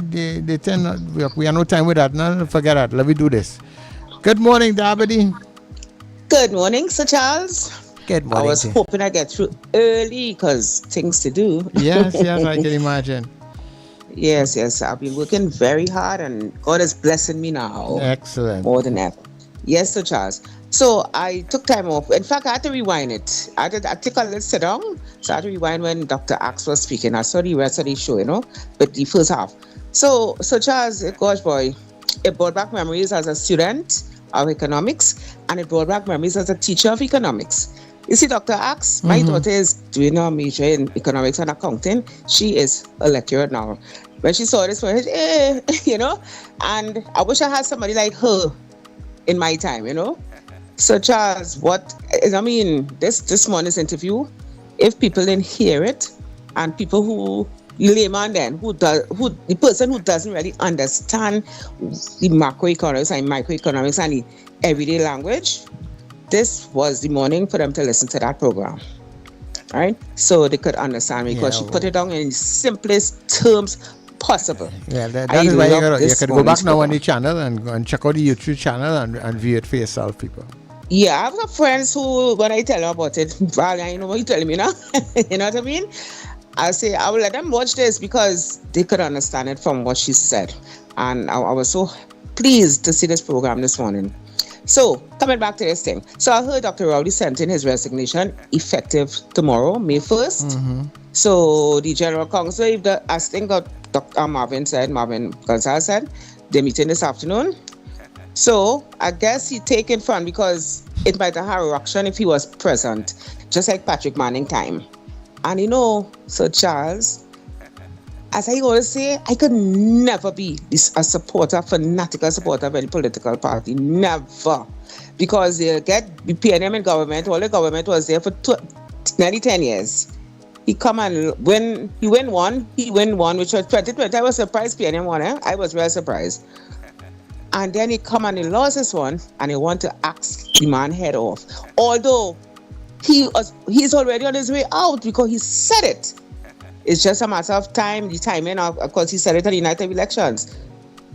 tend not, we have no time with that. No, forget that. Let me do this. Good morning, Dabadi. Good morning, Sir Charles. Good morning. I was hoping I get through early because things to do. Yes, I can imagine. Yes. I've been working very hard and God is blessing me now. Excellent. More than ever. Yes, Sir Charles. So I took time off. In fact, I had to rewind it. I took a little sit down. So I had to rewind when Dr. Axe was speaking. I saw the rest of the show, but the first half. So Charles, gosh boy, it brought back memories as a student of economics, and it brought back memories as a teacher of economics. You see, Dr. Axe, my daughter is doing her major in economics and accounting. She is a lecturer now. When she saw this, and I wish I had somebody like her in my time, So Charles, this morning's interview, if people didn't hear it, and people who layman then, the person who doesn't really understand the macroeconomics and microeconomics and the everyday language, this was the morning for them to listen to that program. All right? So they could understand me, because she put it down in simplest terms possible. Yeah, that is why you can go back now on the channel and check out the YouTube channel and view it for yourself, people. Yeah, I have got friends who, when I tell them about it, I know what you're telling me now. You know what I mean? I say, I will let them watch this because they could understand it from what she said. And I was so pleased to see this program this morning. So, coming back to this thing. So, I heard Dr. Rowley sent in his resignation effective tomorrow, May 1st. Mm-hmm. So, the General Counsel, as thing got Dr. Marvin Gonzalez said, they're meeting this afternoon. So, I guess he taken fun because it might have had a reaction if he was present, just like Patrick Manning time. And Sir Charles, as I always say, I could never be a fanatical supporter of any political party. Never. Because they get the PNM in government, all the government was there for nearly 10 years. He come and win one, which was 2020. I was surprised PNM won, I was really surprised. And then he come and he lost this one, and he want to axe the man head off. Although he's already on his way out because he said it. It's just a matter of time, the timing of course, he said it at the United Elections.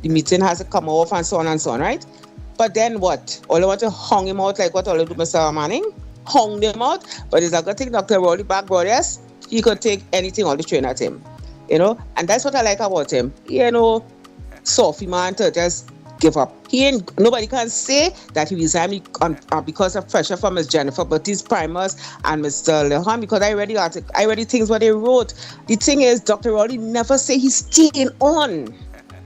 The meeting has to come off and so on, right? But then what? All I want to hung him out like what all I do, Mr. Manning? Hung him out. But it's a good thing Dr. Rowley back, yes, he could take anything on the train at him. And that's what I like about him. Sophie man to just give up. Nobody can say that he resigned because of pressure from Ms. Jennifer Baptiste Primus and Mr. Lehan, because I read things what they wrote. The thing is, Dr. Rowley never say he's staying on.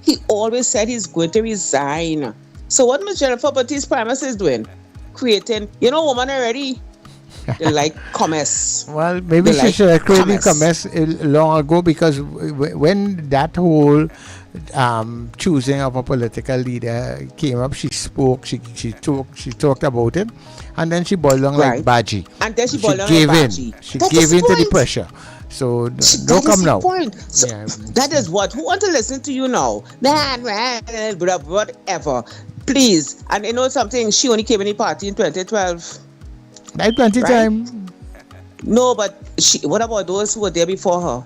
He always said he's going to resign. So what Ms. Jennifer Baptiste Primus is doing? Creating, woman already. They like commerce. Well, maybe she should have created commerce long ago, because when that whole choosing of a political leader came up, she spoke, she talked about it, and then she boiled down like Baji. And then she boiled down gave like in. Baji. She gave in to the pressure. So don't come now. Point. So that is what. Who want to listen to you now? Whatever. Please. And something, she only came in the party in 2012. Like 20 times. No, but what about those who were there before her?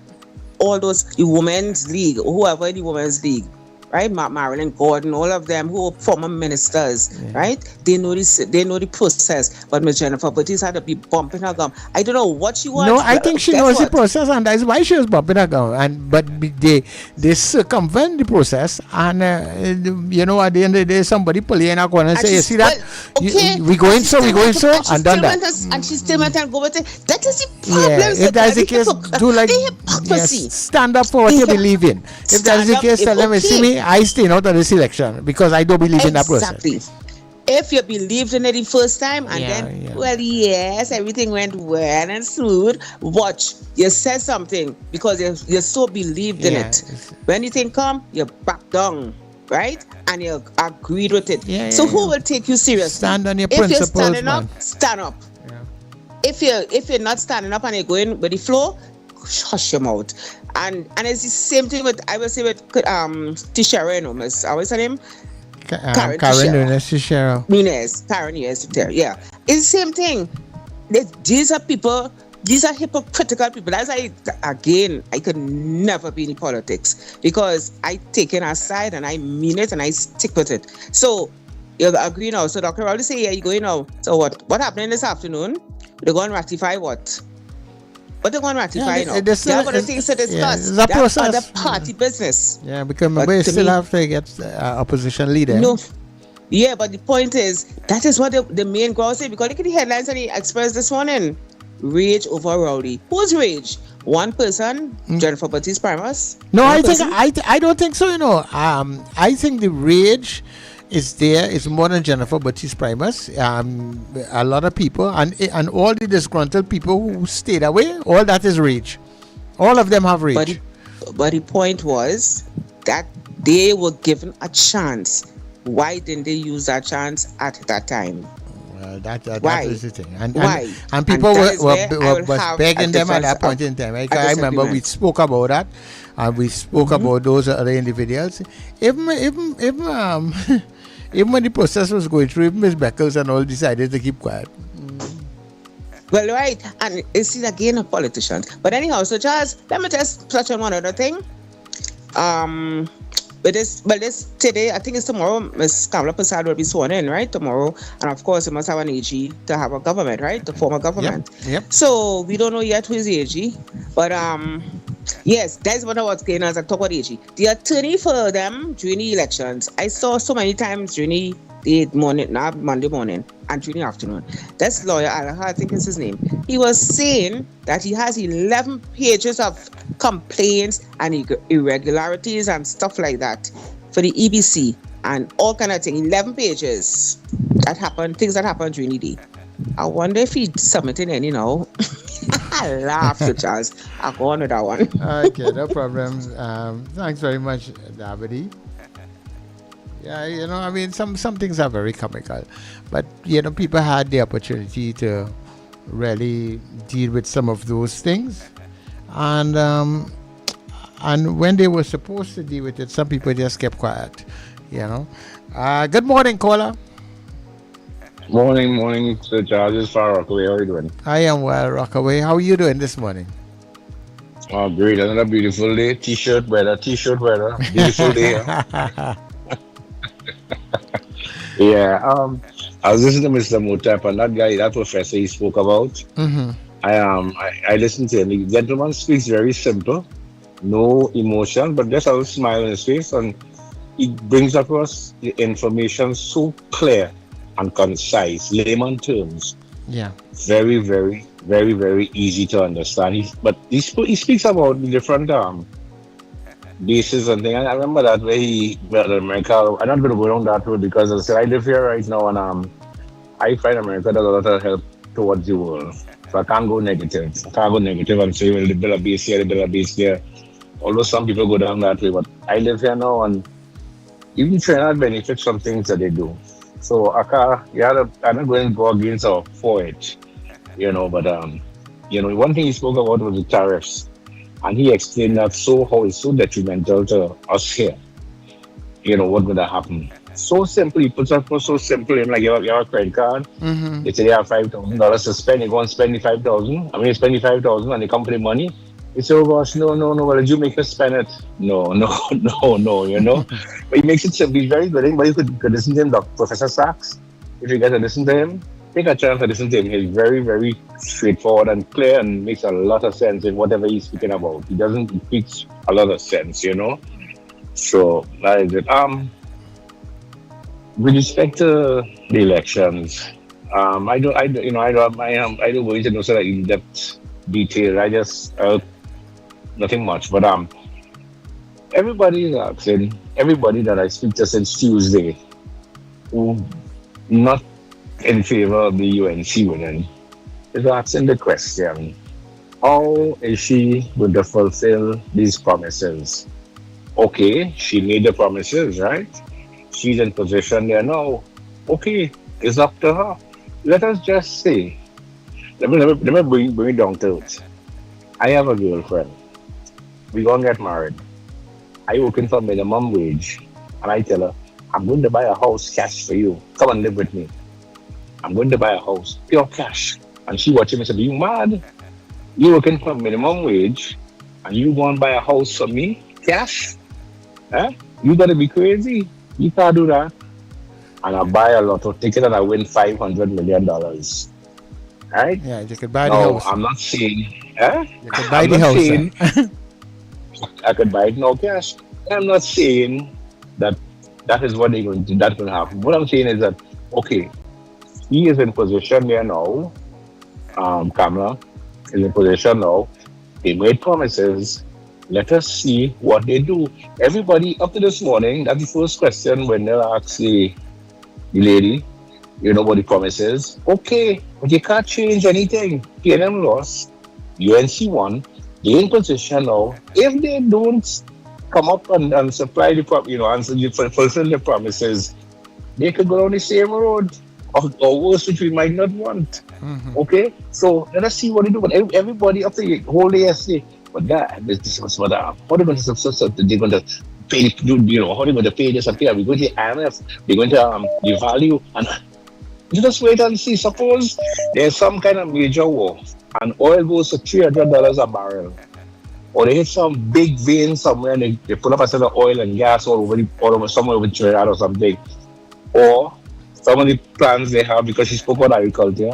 All those, the Women's League, whoever in the Women's League, right? Marilyn Gordon, all of them who are former ministers, right? They know the process. But Ms. Jennifer Baptiste had to be bumping her gum. I don't know what she wants. No, I think she knows the process, and that's why she was bumping her gum. But they circumvent the process, and at the end of the day, somebody pull in a corner and say, "You see that? We going so, and done that." And she still went and go with it. That is the problem. If that's the case, do like stand up for what you believe in. If that's the case, tell them, see me, I stay out of this election because I don't believe in that process. If you believed in it the first time and then, well, yes, everything went well and smooth. Watch, you said something because you so believed in it. When you think come, you back down, right? And you agreed with it. So who will take you seriously? Stand on your principles, if you're standing man. up, stand up. If you're not standing up and you're going with the flow, hush your mouth. And it's the same thing with, I will say with Tishara, Miss, what's her name? Karen Nunez. Karen, yes, yeah. It's the same thing. These are people, these are hypocritical people. That's why, again, I could never be in politics because I take it aside and I mean it and I stick with it. So, you agree now. So, Dr. Rowley say, you going now. So, what happening this afternoon? They're going to ratify what? What they're going to ratify now? They have other things to discuss. It's a process. That's other party business. Yeah, because we still have to get opposition leader. No. Yeah, but the point is, that is what the main girl say. Because look at the headlines and the Express this morning. Rage over Rowley. Who's rage? One person, Jennifer Baptiste Primus? No, I don't think so, I think the rage is there. It's more than Jennifer Baptiste Primus. A lot of people and all the disgruntled people who stayed away, all that is rage. All of them have rage. But the point was that they were given a chance. Why didn't they use that chance at that time? Well, that is the thing. Why? And people were begging them at that point in time. I remember we spoke about that. And we spoke about those other individuals. Even when the process was going through, even Ms. Beckles and all decided to keep quiet. Well, right. And it's again a politician. But anyhow, so Charles, let me just touch on one other thing. But this today, I think it's tomorrow, Ms. Kamala Prasad will be sworn in, right? Tomorrow. And of course, we must have an AG to have a government, right? To form a government. Yep. So we don't know yet who is the AG. But yes, that's what I was saying as I talk about AG. The attorney for them during the elections, I saw so many times during the morning, not Monday morning, and during the afternoon. That's lawyer Alaha, I think is his name. He was saying that he has 11 pages of complaints and irregularities and stuff like that for the EBC and all kind of things. 11 pages that happened, things that happened during the day. I wonder if he submitted any now. I laugh, Charles. I'll go on with that one. Okay, no problem. Thanks very much, Davide. Yeah, I mean, some things are very comical, but people had the opportunity to really deal with some of those things, and when they were supposed to deal with it, some people just kept quiet. Good morning, caller. Morning, Sir Charles. It's Far Rockaway. How are you doing? I am well, Rockaway. How are you doing this morning? Oh, great. Another beautiful day. T-shirt weather, t-shirt weather. Beautiful day. Huh? Yeah. I was listening to Mr. Motap and that guy, that professor he spoke about. Mm-hmm. I listened to him. The gentleman speaks very simple, no emotion, but just a smile on his face, and he brings across the information so clear and concise, layman terms. Yeah. Very, very, very, very easy to understand. He speaks about the different bases and things. And I remember that where he well, America. I'm not going to go down that road because I said I live here right now, and I find America does a lot of help towards the world. So I can't go negative. I can't go negative and say, well, they build a base here, they build a base there. Although some people go down that way, but I live here now, and even Trinidad benefits from things that they do. So I'm not going to go against or for it, but one thing he spoke about was the tariffs. And he explained that how it's so detrimental to us here. What's gonna happen. So simple, he puts up so simple, like you have a credit card, Mm-hmm. they say you have $5,000 to spend, you go and spend the 5,000. I mean you spend the 5,000 and they come for the money. You say, oh gosh, no, well did you make us spend it? No, no. But he makes it simple, he's very good. Anybody could listen to him, Professor Sachs. If you guys to listen to him, take a chance to listen to him. He's very, very straightforward and clear and makes a lot of sense in whatever he's speaking about. He speaks a lot of sense, So that is it. With respect to the elections, I don't go into no sort of in-depth detail. I just nothing much, but everybody is asking, everybody that I speak to since Tuesday, who not in favor of the UNC winning, is asking the question, how is she going to fulfill these promises? Okay, she made the promises, right? She's in position there now. Okay, it's up to her. Let us just say, let me bring it down to it. I have a girlfriend. We gonna get married. I working for minimum wage, and I tell her, I'm going to buy a house cash for you. Come and live with me. I'm going to buy a house, pure cash. And she watching me say, you mad? You working for minimum wage, and you going to buy a house for me, cash? Huh? You gotta be crazy. You can't do that. And I buy a lotto ticket and I win $500 million. Right? Yeah, you could buy the No, house. I'm not saying, huh? You could buy I'm the not house. saying I could buy it no cash. I'm not saying that is what they're going to do. That's going to happen. What I'm saying is that, okay, he is in position there now. Kamala is in position now. They made promises. Let us see what they do. Everybody up to this morning, that's the first question when they ask the lady, what the promise is. Okay, but you can't change anything. PNM lost, UNC won. They're in position now. If they don't come up and supply fulfill the promises, they could go on the same road or worse, which we might not want. Mm-hmm. Okay, so let us see what they do. But everybody up the whole day yesterday, but this was what how are they going to they're going to pay, how are they going to pay this and pay? Are we going to IMF? We're going to devalue and just wait and see. Suppose there's some kind of major war and oil goes to $300 a barrel, or they hit some big vein somewhere and they put up a set of oil and gas all over somewhere over Trinidad or something, or some of the plans they have, because she spoke about agriculture,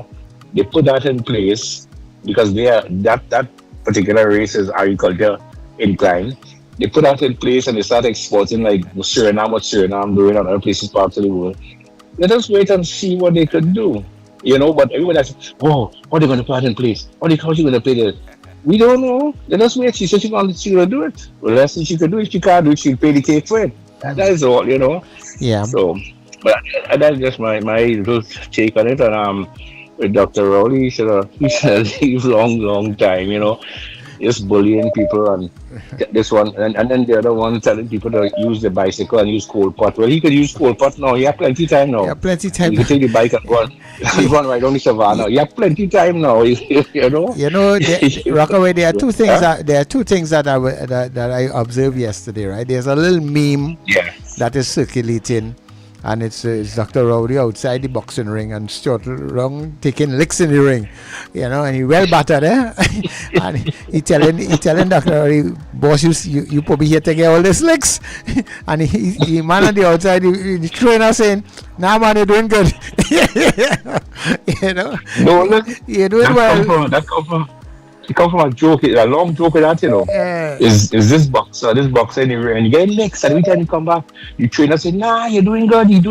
they put that in place because they are that particular race is agriculture inclined. They put that in place and they start exporting like Suriname, what Suriname doing and other places, parts of the world. Let us wait and see what they could do. But everybody says, oh, what are they going to put in place? How are you going to play this? We don't know. Let us wait. She said she's going to do it. Well, let's see if she can do it. If she can't do it, she'll pay the cake for it. That is all, Yeah. So, but that's just my little take on it. And with Dr. Rowley, he should leave long time, just bullying people and this one and then the other one telling people to use the bicycle and use coal pot. Well, he could use coal pot now. He have plenty time now. Yeah, plenty time. He can take the bike and run right on the savannah. He have plenty time now. Rockaway, there are two things that I observed yesterday, right? There's a little meme that is circulating, and it's Dr. Rowdy outside the boxing ring and Stuart Long taking licks in the ring, and he well battered, and he telling Dr. Rowdy, boss, you probably here to get all these licks, and he man on the outside, the trainer saying, nah man, you're doing good, No, look, you're doing well. It come from a joke, a long joke of that, Is this boxer in the ring, and you get licks, and every time you come back, the trainer say, nah, you're doing good. You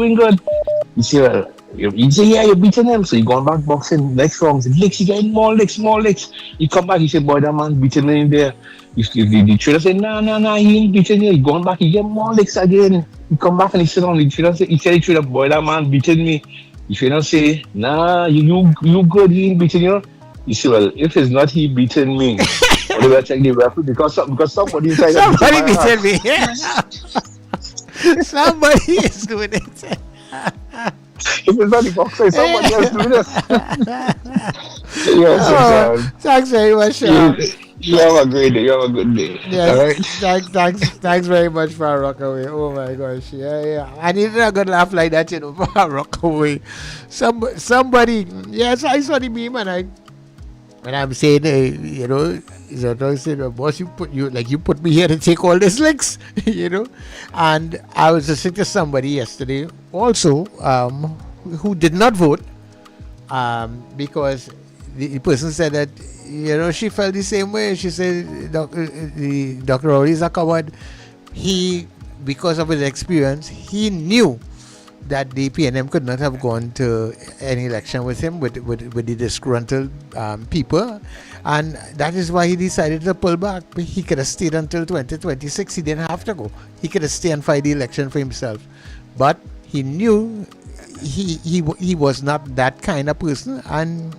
say, well, you say, yeah, you're beating him, so you going back boxing, next round, licks, you getting more licks. You come back, you say, boy, that man beating me in there. The trainer say, nah, he ain't beating you. You going back, you get more licks again. You come back and he sit down, the trainer say, the trainer, boy, that man beating me. The trainer say, nah, you good, he ain't beating you. You see, well, if it's not he beating me, what do I check the referee? Because somebody inside beating me. Somebody is doing it. If it's not the boxer, somebody else doing it. Yes, thanks very much, Sean. You have a great day. You have a good day. Yes, all right. Thanks very much for Rockaway. Oh my gosh, yeah. I needed a good laugh like that, for Rockaway. Somebody, yes, I saw the meme and I'm saying, I said, boss, you put me here to take all these licks, And I was listening to somebody yesterday also who did not vote because the person said that, she felt the same way. She said, Dr. Rowdy is a coward. Because of his experience, he knew that the PNM could not have gone to any election with him, with the disgruntled people, and that is why he decided to pull back. He could have stayed until 2026. He didn't have to go. He could have stayed and fight the election for himself, but he knew he was not that kind of person, and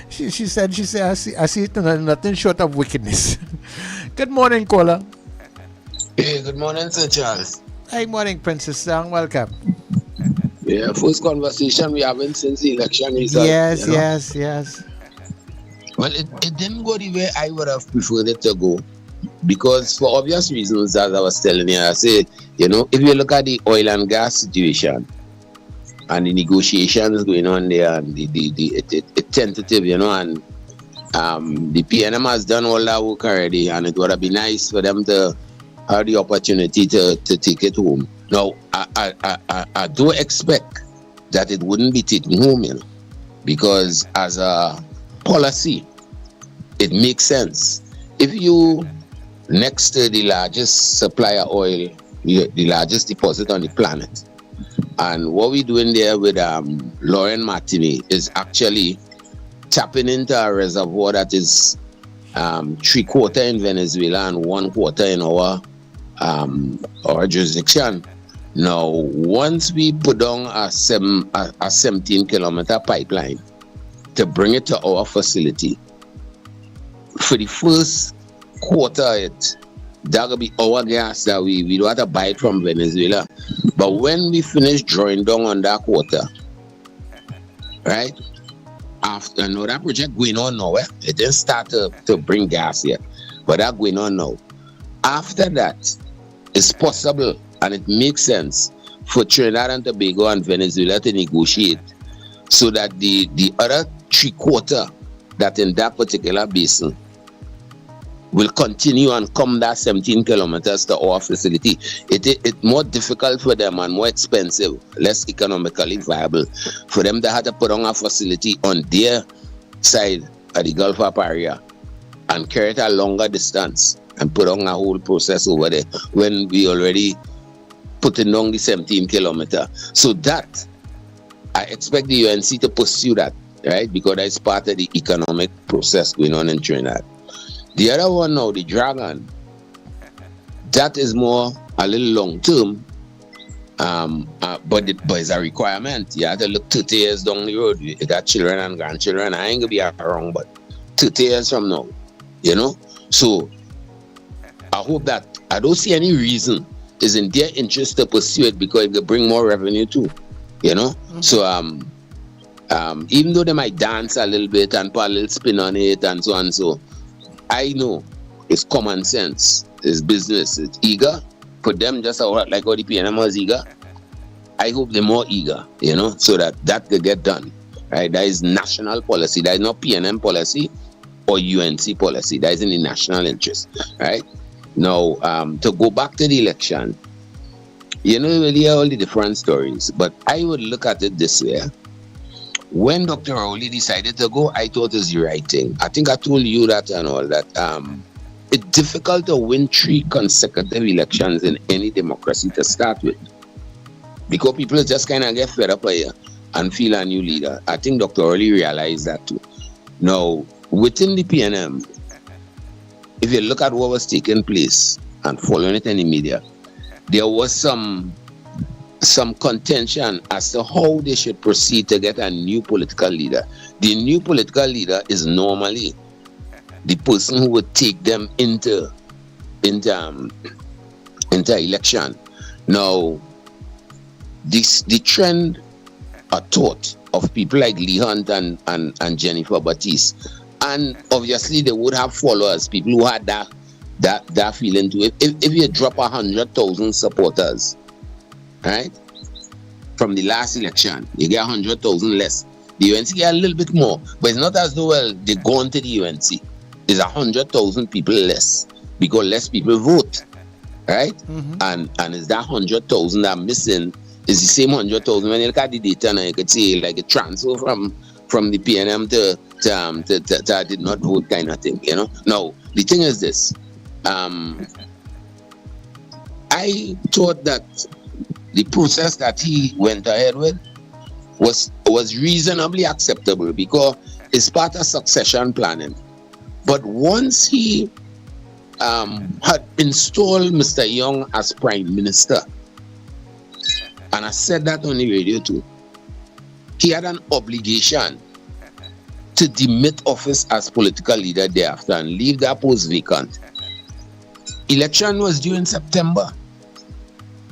she said, I see it nothing short of wickedness. Good morning, caller. Hey, good morning, Sir Charles. Hey, morning, Princess Sang. Welcome. Yeah, first conversation we haven't since the election result. Yes. Well, it didn't go the way I would have preferred it to go, because for obvious reasons, as I was telling you, I said, if you look at the oil and gas situation and the negotiations going on there, and the tentative, and the PNM has done all that work already, and it would have been nice for them to have the opportunity to take it home. Now, I do expect that it wouldn't be taken home, because as a policy, it makes sense. If you, next to the largest supplier oil, the largest deposit on the planet, and what we're doing there with Lauren Martini is actually tapping into a reservoir that is 3/4 in Venezuela and 1/4 in our jurisdiction. Now, once we put down a 17-kilometer pipeline to bring it to our facility, for the first quarter of it, that will be our gas that we don't have to buy it from Venezuela. But when we finish drawing down on that quarter, right, after that project going on now, it didn't start to bring gas yet, but that going on now. After that, it's possible and it makes sense for Trinidad and Tobago and Venezuela to negotiate so that the other 3/4 that in that particular basin will continue and come that 17 kilometers to our facility. It's more difficult for them and more expensive, less economically viable for them to have to put on a facility on their side of the Gulf of area and carry it a longer distance and put on a whole process over there when we already putting down the 17 kilometer. So that, I expect the UNC to pursue that, right? Because that's part of the economic process going on in Trinidad. The other one now, the Dragon, that is more a little long term, but it's a requirement. You have to look 30 years down the road. You got children and grandchildren. I ain't gonna be around, but 30 years from now, So I hope that, I don't see any reason it's in their interest to pursue it because it will bring more revenue too, Mm-hmm. So even though they might dance a little bit and put a little spin on it and so on, so I know it's common sense, it's business, it's eager for them, just like how the PNM was eager. I hope they're more eager, so that could get done, right? That is national policy. That is not PNM policy or UNC policy. That is in the national interest, right? Now, to go back to the election, really all the different stories, but I would look at it this way. When Dr. Rowley decided to go, I thought it was the right thing. I think I told you that and all that. It's difficult to win 3 consecutive elections in any democracy to start with, because people just kind of get fed up here and feel a new leader. I think Dr. Rowley realized that too. Now, within the PNM, if you look at what was taking place and following it in the media, there was some contention as to how they should proceed to get a new political leader. The new political leader is normally the person who would take them into election. Now, the trend or thought of people like Lee Hunt and Jennifer Batiste, and obviously they would have followers, people who had that feeling to it. If you drop 100,000 supporters, right, from the last election, you get 100,000 less. The UNC get a little bit more, but it's not as though they gone to the UNC. There's 100,000 people less because less people vote, right? And it's that 100,000 that are missing. Is the same 100,000. When you look at the data now, you could see like a transfer from the PNM to I did not vote kind of thing, Now, the thing is this. I thought that the process that he went ahead with was reasonably acceptable because it's part of succession planning. But once he had installed Mr. Young as Prime Minister, and I said that on the radio too, he had an obligation to demit office as political leader thereafter and leave that post vacant. Election was due in September.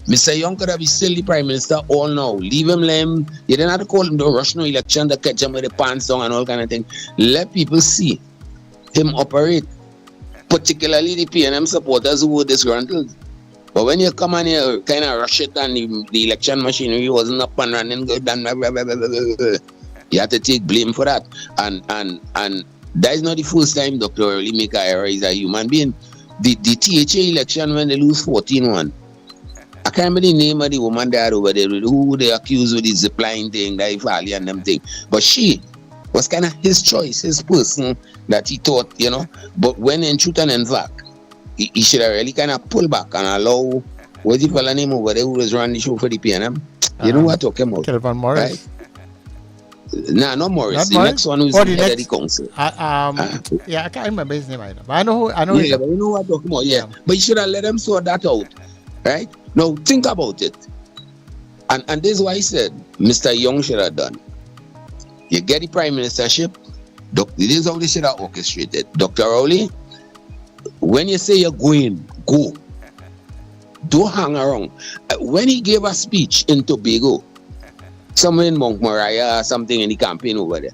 Mr. Young could have been still the Prime Minister all now. Leave him, let him. You didn't have to call him to rush no election to catch him with the pants down and all kind of thing. Let people see him operate, particularly the PNM supporters who were disgruntled. But when you come and you kind of rush it and the election machinery wasn't up and running good, and you have to take blame for that. And that is not the first time Dr. Rowley make an error. He's a human being. The THA election when they lose 14-1, I can't remember the name of the woman there over there who they accused with the zipline thing, that Ifali and them thing. But she was kind of his choice, his person that he thought, But when in truth and in fact, he should have really kind of pulled back and allow, what's the fella name over there who was running the show for the PNM? You know what I'm talking about? Kelvin Morris. Right? Nah, not Morris. Not the Morris? next one who's Oh, the the head of next- the council. Yeah, I can't remember his name either. But I know Yeah, but you know what I'm talking about, yeah. But you should have let them sort that out, right? Now, think about it. And this is why I said Mr. Young should have done. You get the prime ministership, this is how they should have orchestrated. Dr. Rowley, when you say you're going, go. Don't hang around. When he gave a speech in Tobago, somewhere in Mount Moriah or something in the campaign over there,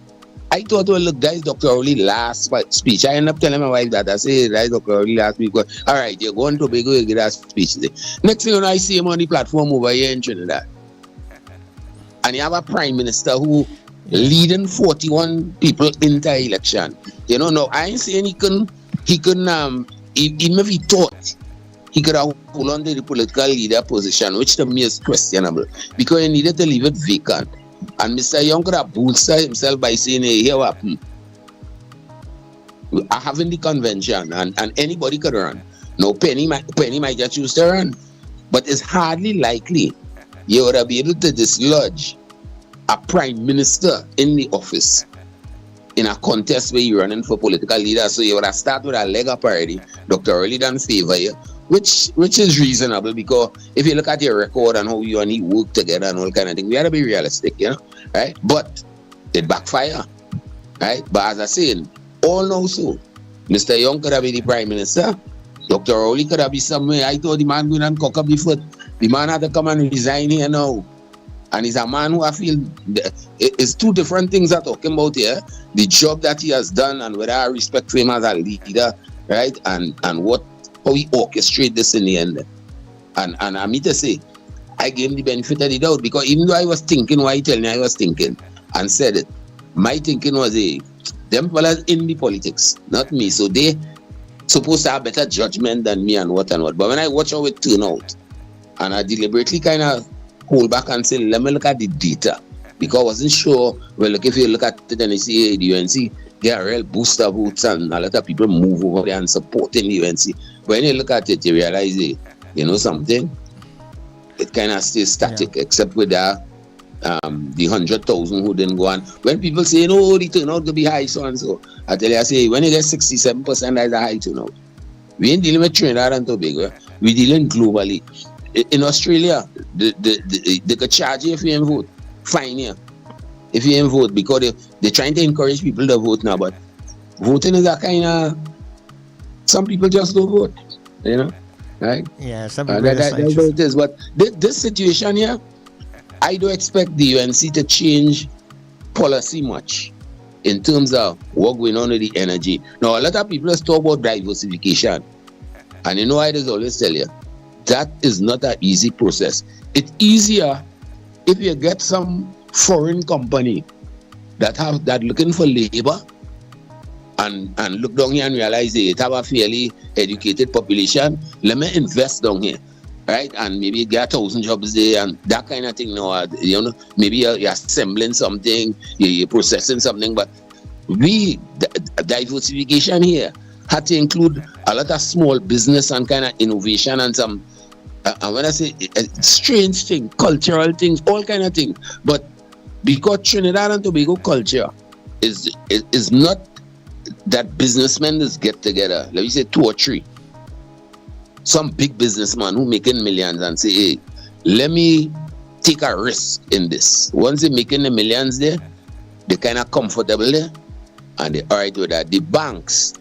I thought, well, look, that is Dr. Rowley's last speech. I ended up telling my wife that. I say, that is Dr. Rowley's last speech. All right, you're going to Tobago, you get that speech today. Next thing you know, I see him on the platform over here in Trinidad. And you have a prime minister who leading 41 people into election. No, I ain't saying he couldn't, even if he thought he could have hold on to the political leader position, which to me is questionable, because he needed to leave it vacant. And Mr. Young could have boosted himself by saying, hey, here what happened? I have in the convention, and anybody could run. No, Penny might just choose to run. But it's hardly likely you would be able to dislodge a prime minister in the office in a contest where you're running for political leader. So you would have started with a leg up already. Dr. Rowley done favor you, which is reasonable, because if you look at your record and how you and he work together and all kind of thing, we have to be realistic, right? But it backfire, right? But as I said, all know so. Mr. Young could have been the prime minister. Dr. Rowley could have been somewhere. I thought the man going and cock up the foot. The man had to come and resign here now. And he's a man who I feel it's two different things I'm talking about here. The job that he has done and whether I respect him as a leader, right? And how he orchestrated this in the end. And I mean to say, I gave him the benefit of the doubt, because even though I was thinking why he tell me I was thinking and said it, my thinking was them fellas in the politics, not me. So they supposed to have better judgment than me and what. But when I watch how it turn out, and I deliberately kind of hold back and say, let me look at the data, because I wasn't sure. Well, look, if you look at it and you see the UNC, there are real booster votes and a lot of people move over there and supporting the UNC. But when you look at it, you realize, you know something, it kind of stays static, except with the 100,000 who didn't go on. When people say, no, the turnout will be high, so and so, I tell you, I say, when you get 67%, that's a high turnout. We ain't dealing with Trinidad and Tobago, we're dealing globally. In Australia, they could charge you if you ain't vote, fine you if you ain't vote, because they're trying to encourage people to vote now, but voting is a kind of, some people just don't vote, you know, right? Yeah, some people that's what it is. But this situation here, I don't expect the UNC to change policy much in terms of what going on with the energy. Now, a lot of people talk about diversification, and you know I just always tell you, that is not an easy process. It's easier if you get some foreign company that looking for labor and look down here and realize they have a fairly educated population. Let me invest down here, right? And maybe get 1,000 jobs there and that kind of thing. No, you know, maybe you're assembling something, you're processing something. But diversification here had to include a lot of small business and kind of innovation and some. And when I say strange things, cultural things, all kind of things, but because Trinidad and Tobago culture is not that businessmen just get together, let me say 2 or 3, some big businessman who making millions and say, hey, let me take a risk in this. Once they're making the millions there, they're kind of comfortable there, and they're all right with that. The banks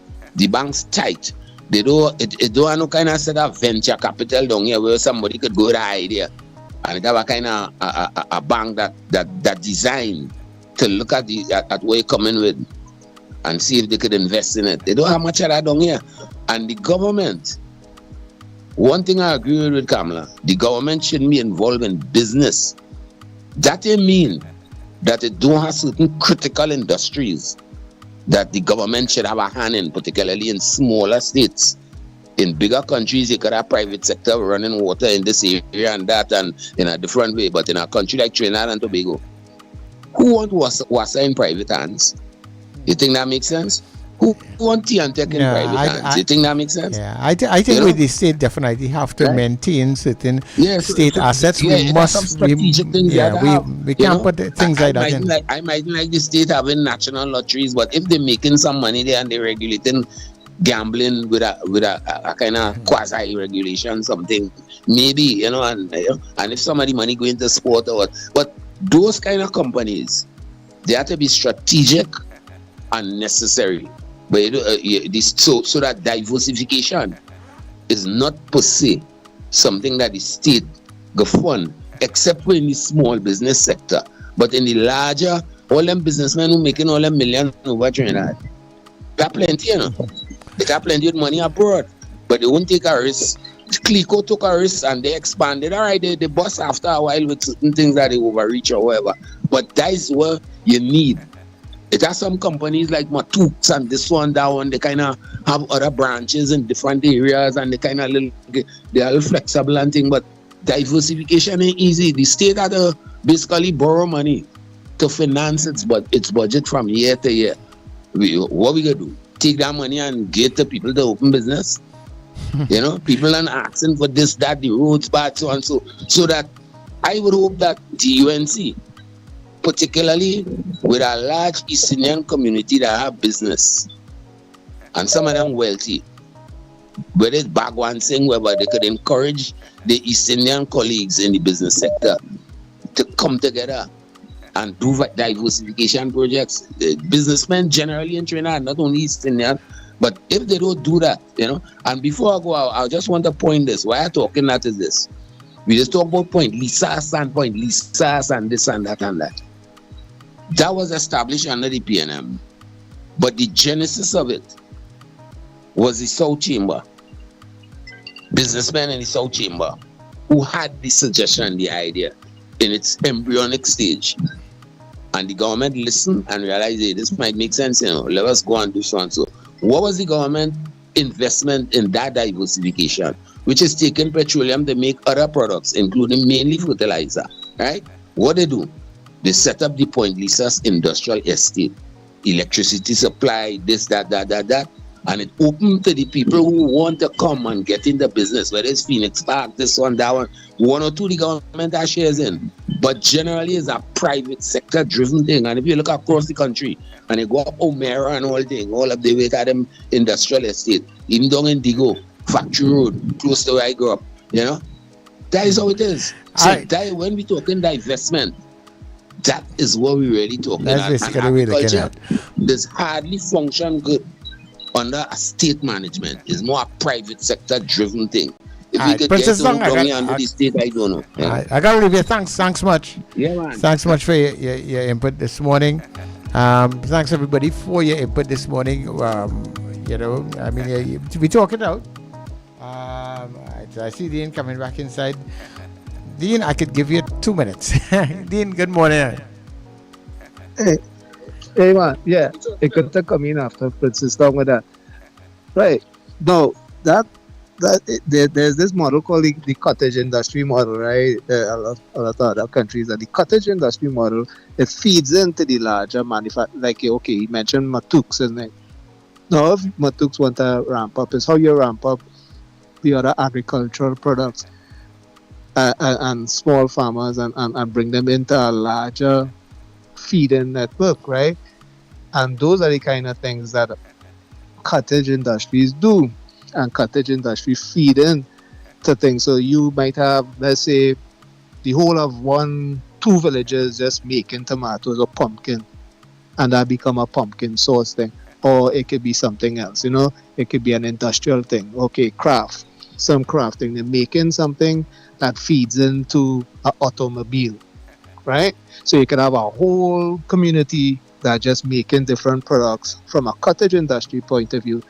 tight. They don't have no kind of set of venture capital down here where somebody could go with an idea and it have a kind of a bank that designed to look at what you're coming with and see if they could invest in it. They don't have much of that down here. And the government, one thing I agree with Kamala, the government shouldn't be involved in business. That may mean that it don't have certain critical industries that the government should have a hand in, particularly in smaller states. In bigger countries, you could have private sector running water in this area and that, and in a different way. But in a country like Trinidad and Tobago, who want water in private hands? You think that makes sense? Who want tea and tech in private hands? You think that makes sense? Yeah, I think with the state definitely have to maintain certain state assets. We must some strategic things. We can't put things like that in. I might like the state having national lotteries, but if they're making some money there and they're regulating gambling with a kind of quasi regulation, something maybe, and if some of the money going to sport or what, but those kind of companies, they have to be strategic and necessary. But so that diversification is not per se something that the state go fund, except for in the small business sector. But in the larger, all them businessmen who making all them millions over Trinidad, they have plenty, They got plenty of money abroad, but they won't take a risk. Clico took a risk and they expanded. All right, they bust after a while with certain things that they overreach or whatever. But that is what you need. It has some companies like Matooks and this one, that one. They kind of have other branches in different areas and they kind of they're a little flexible and thing. But diversification ain't easy. The state had to basically borrow money to finance its budget from year to year. What we gonna do? Take that money and get the people to open business? People are asking for this, that, the roads, bad, so and so. So that I would hope that the UNC, particularly with a large East Indian community that have business, and some of them wealthy, whether it's Bagwan saying whether they could encourage the East Indian colleagues in the business sector to come together and do diversification projects. Businessmen generally in Trinidad, not only East Indian, but if they don't do that, and before I go out, I just want to point this. Why I'm talking that is this. We just talk about Lisa's standpoint, Lisa's and this and that and that. That was established under the PNM. But the genesis of it was the South Chamber. Businessmen in the South Chamber who had the suggestion, the idea, in its embryonic stage. And the government listened and realized, hey, this might make sense, let us go and do so and so. What was the government investment in that diversification, which is taking petroleum to make other products, including mainly fertilizer, right? What they do? They set up the Point Lisa's industrial estate, electricity supply, this, that, and it opened to the people who want to come and get in the business, whether it's Phoenix Park, this one, that one or two the government has shares in. But generally it's a private sector driven thing. And if you look across the country and you go up O'Mara and all up the way to them industrial estate, even down in Digo, Factory Road, close to where I grew up, that is how it is. So when we talking divestment, that is what we really talking That's about. basically And the way looking agriculture does hardly function good under a state management. It's more a private sector driven thing. If we could get under the state, I don't know. I got to leave you. Thanks much. Yeah, man. Thanks much for your input this morning. Thanks everybody for your input this morning. We talk it out. I see Dean coming back inside. Dean, I could give you 2 minutes. Dean, good morning. Hey man, yeah, it could come in after Princess down with that. Right. Now there's this model called the cottage industry model, right? A lot of other countries, and the cottage industry model, it feeds into the larger manufacturing. Like, okay, you mentioned Matuks, isn't it? Now, if Matuks want to ramp up, is how you ramp up the other agricultural products and small farmers and bring them into a larger feeding network, right? And those are the kind of things that cottage industries do, and cottage industry feed in to things. So you might have, let's say, the whole of 1-2 villages just making tomatoes or pumpkin, and that become a pumpkin sauce thing. Or it could be something else, it could be an industrial thing. Okay, some crafting, they're making something that feeds into an automobile, right? So you can have a whole community that just making different products from a cottage industry point of view,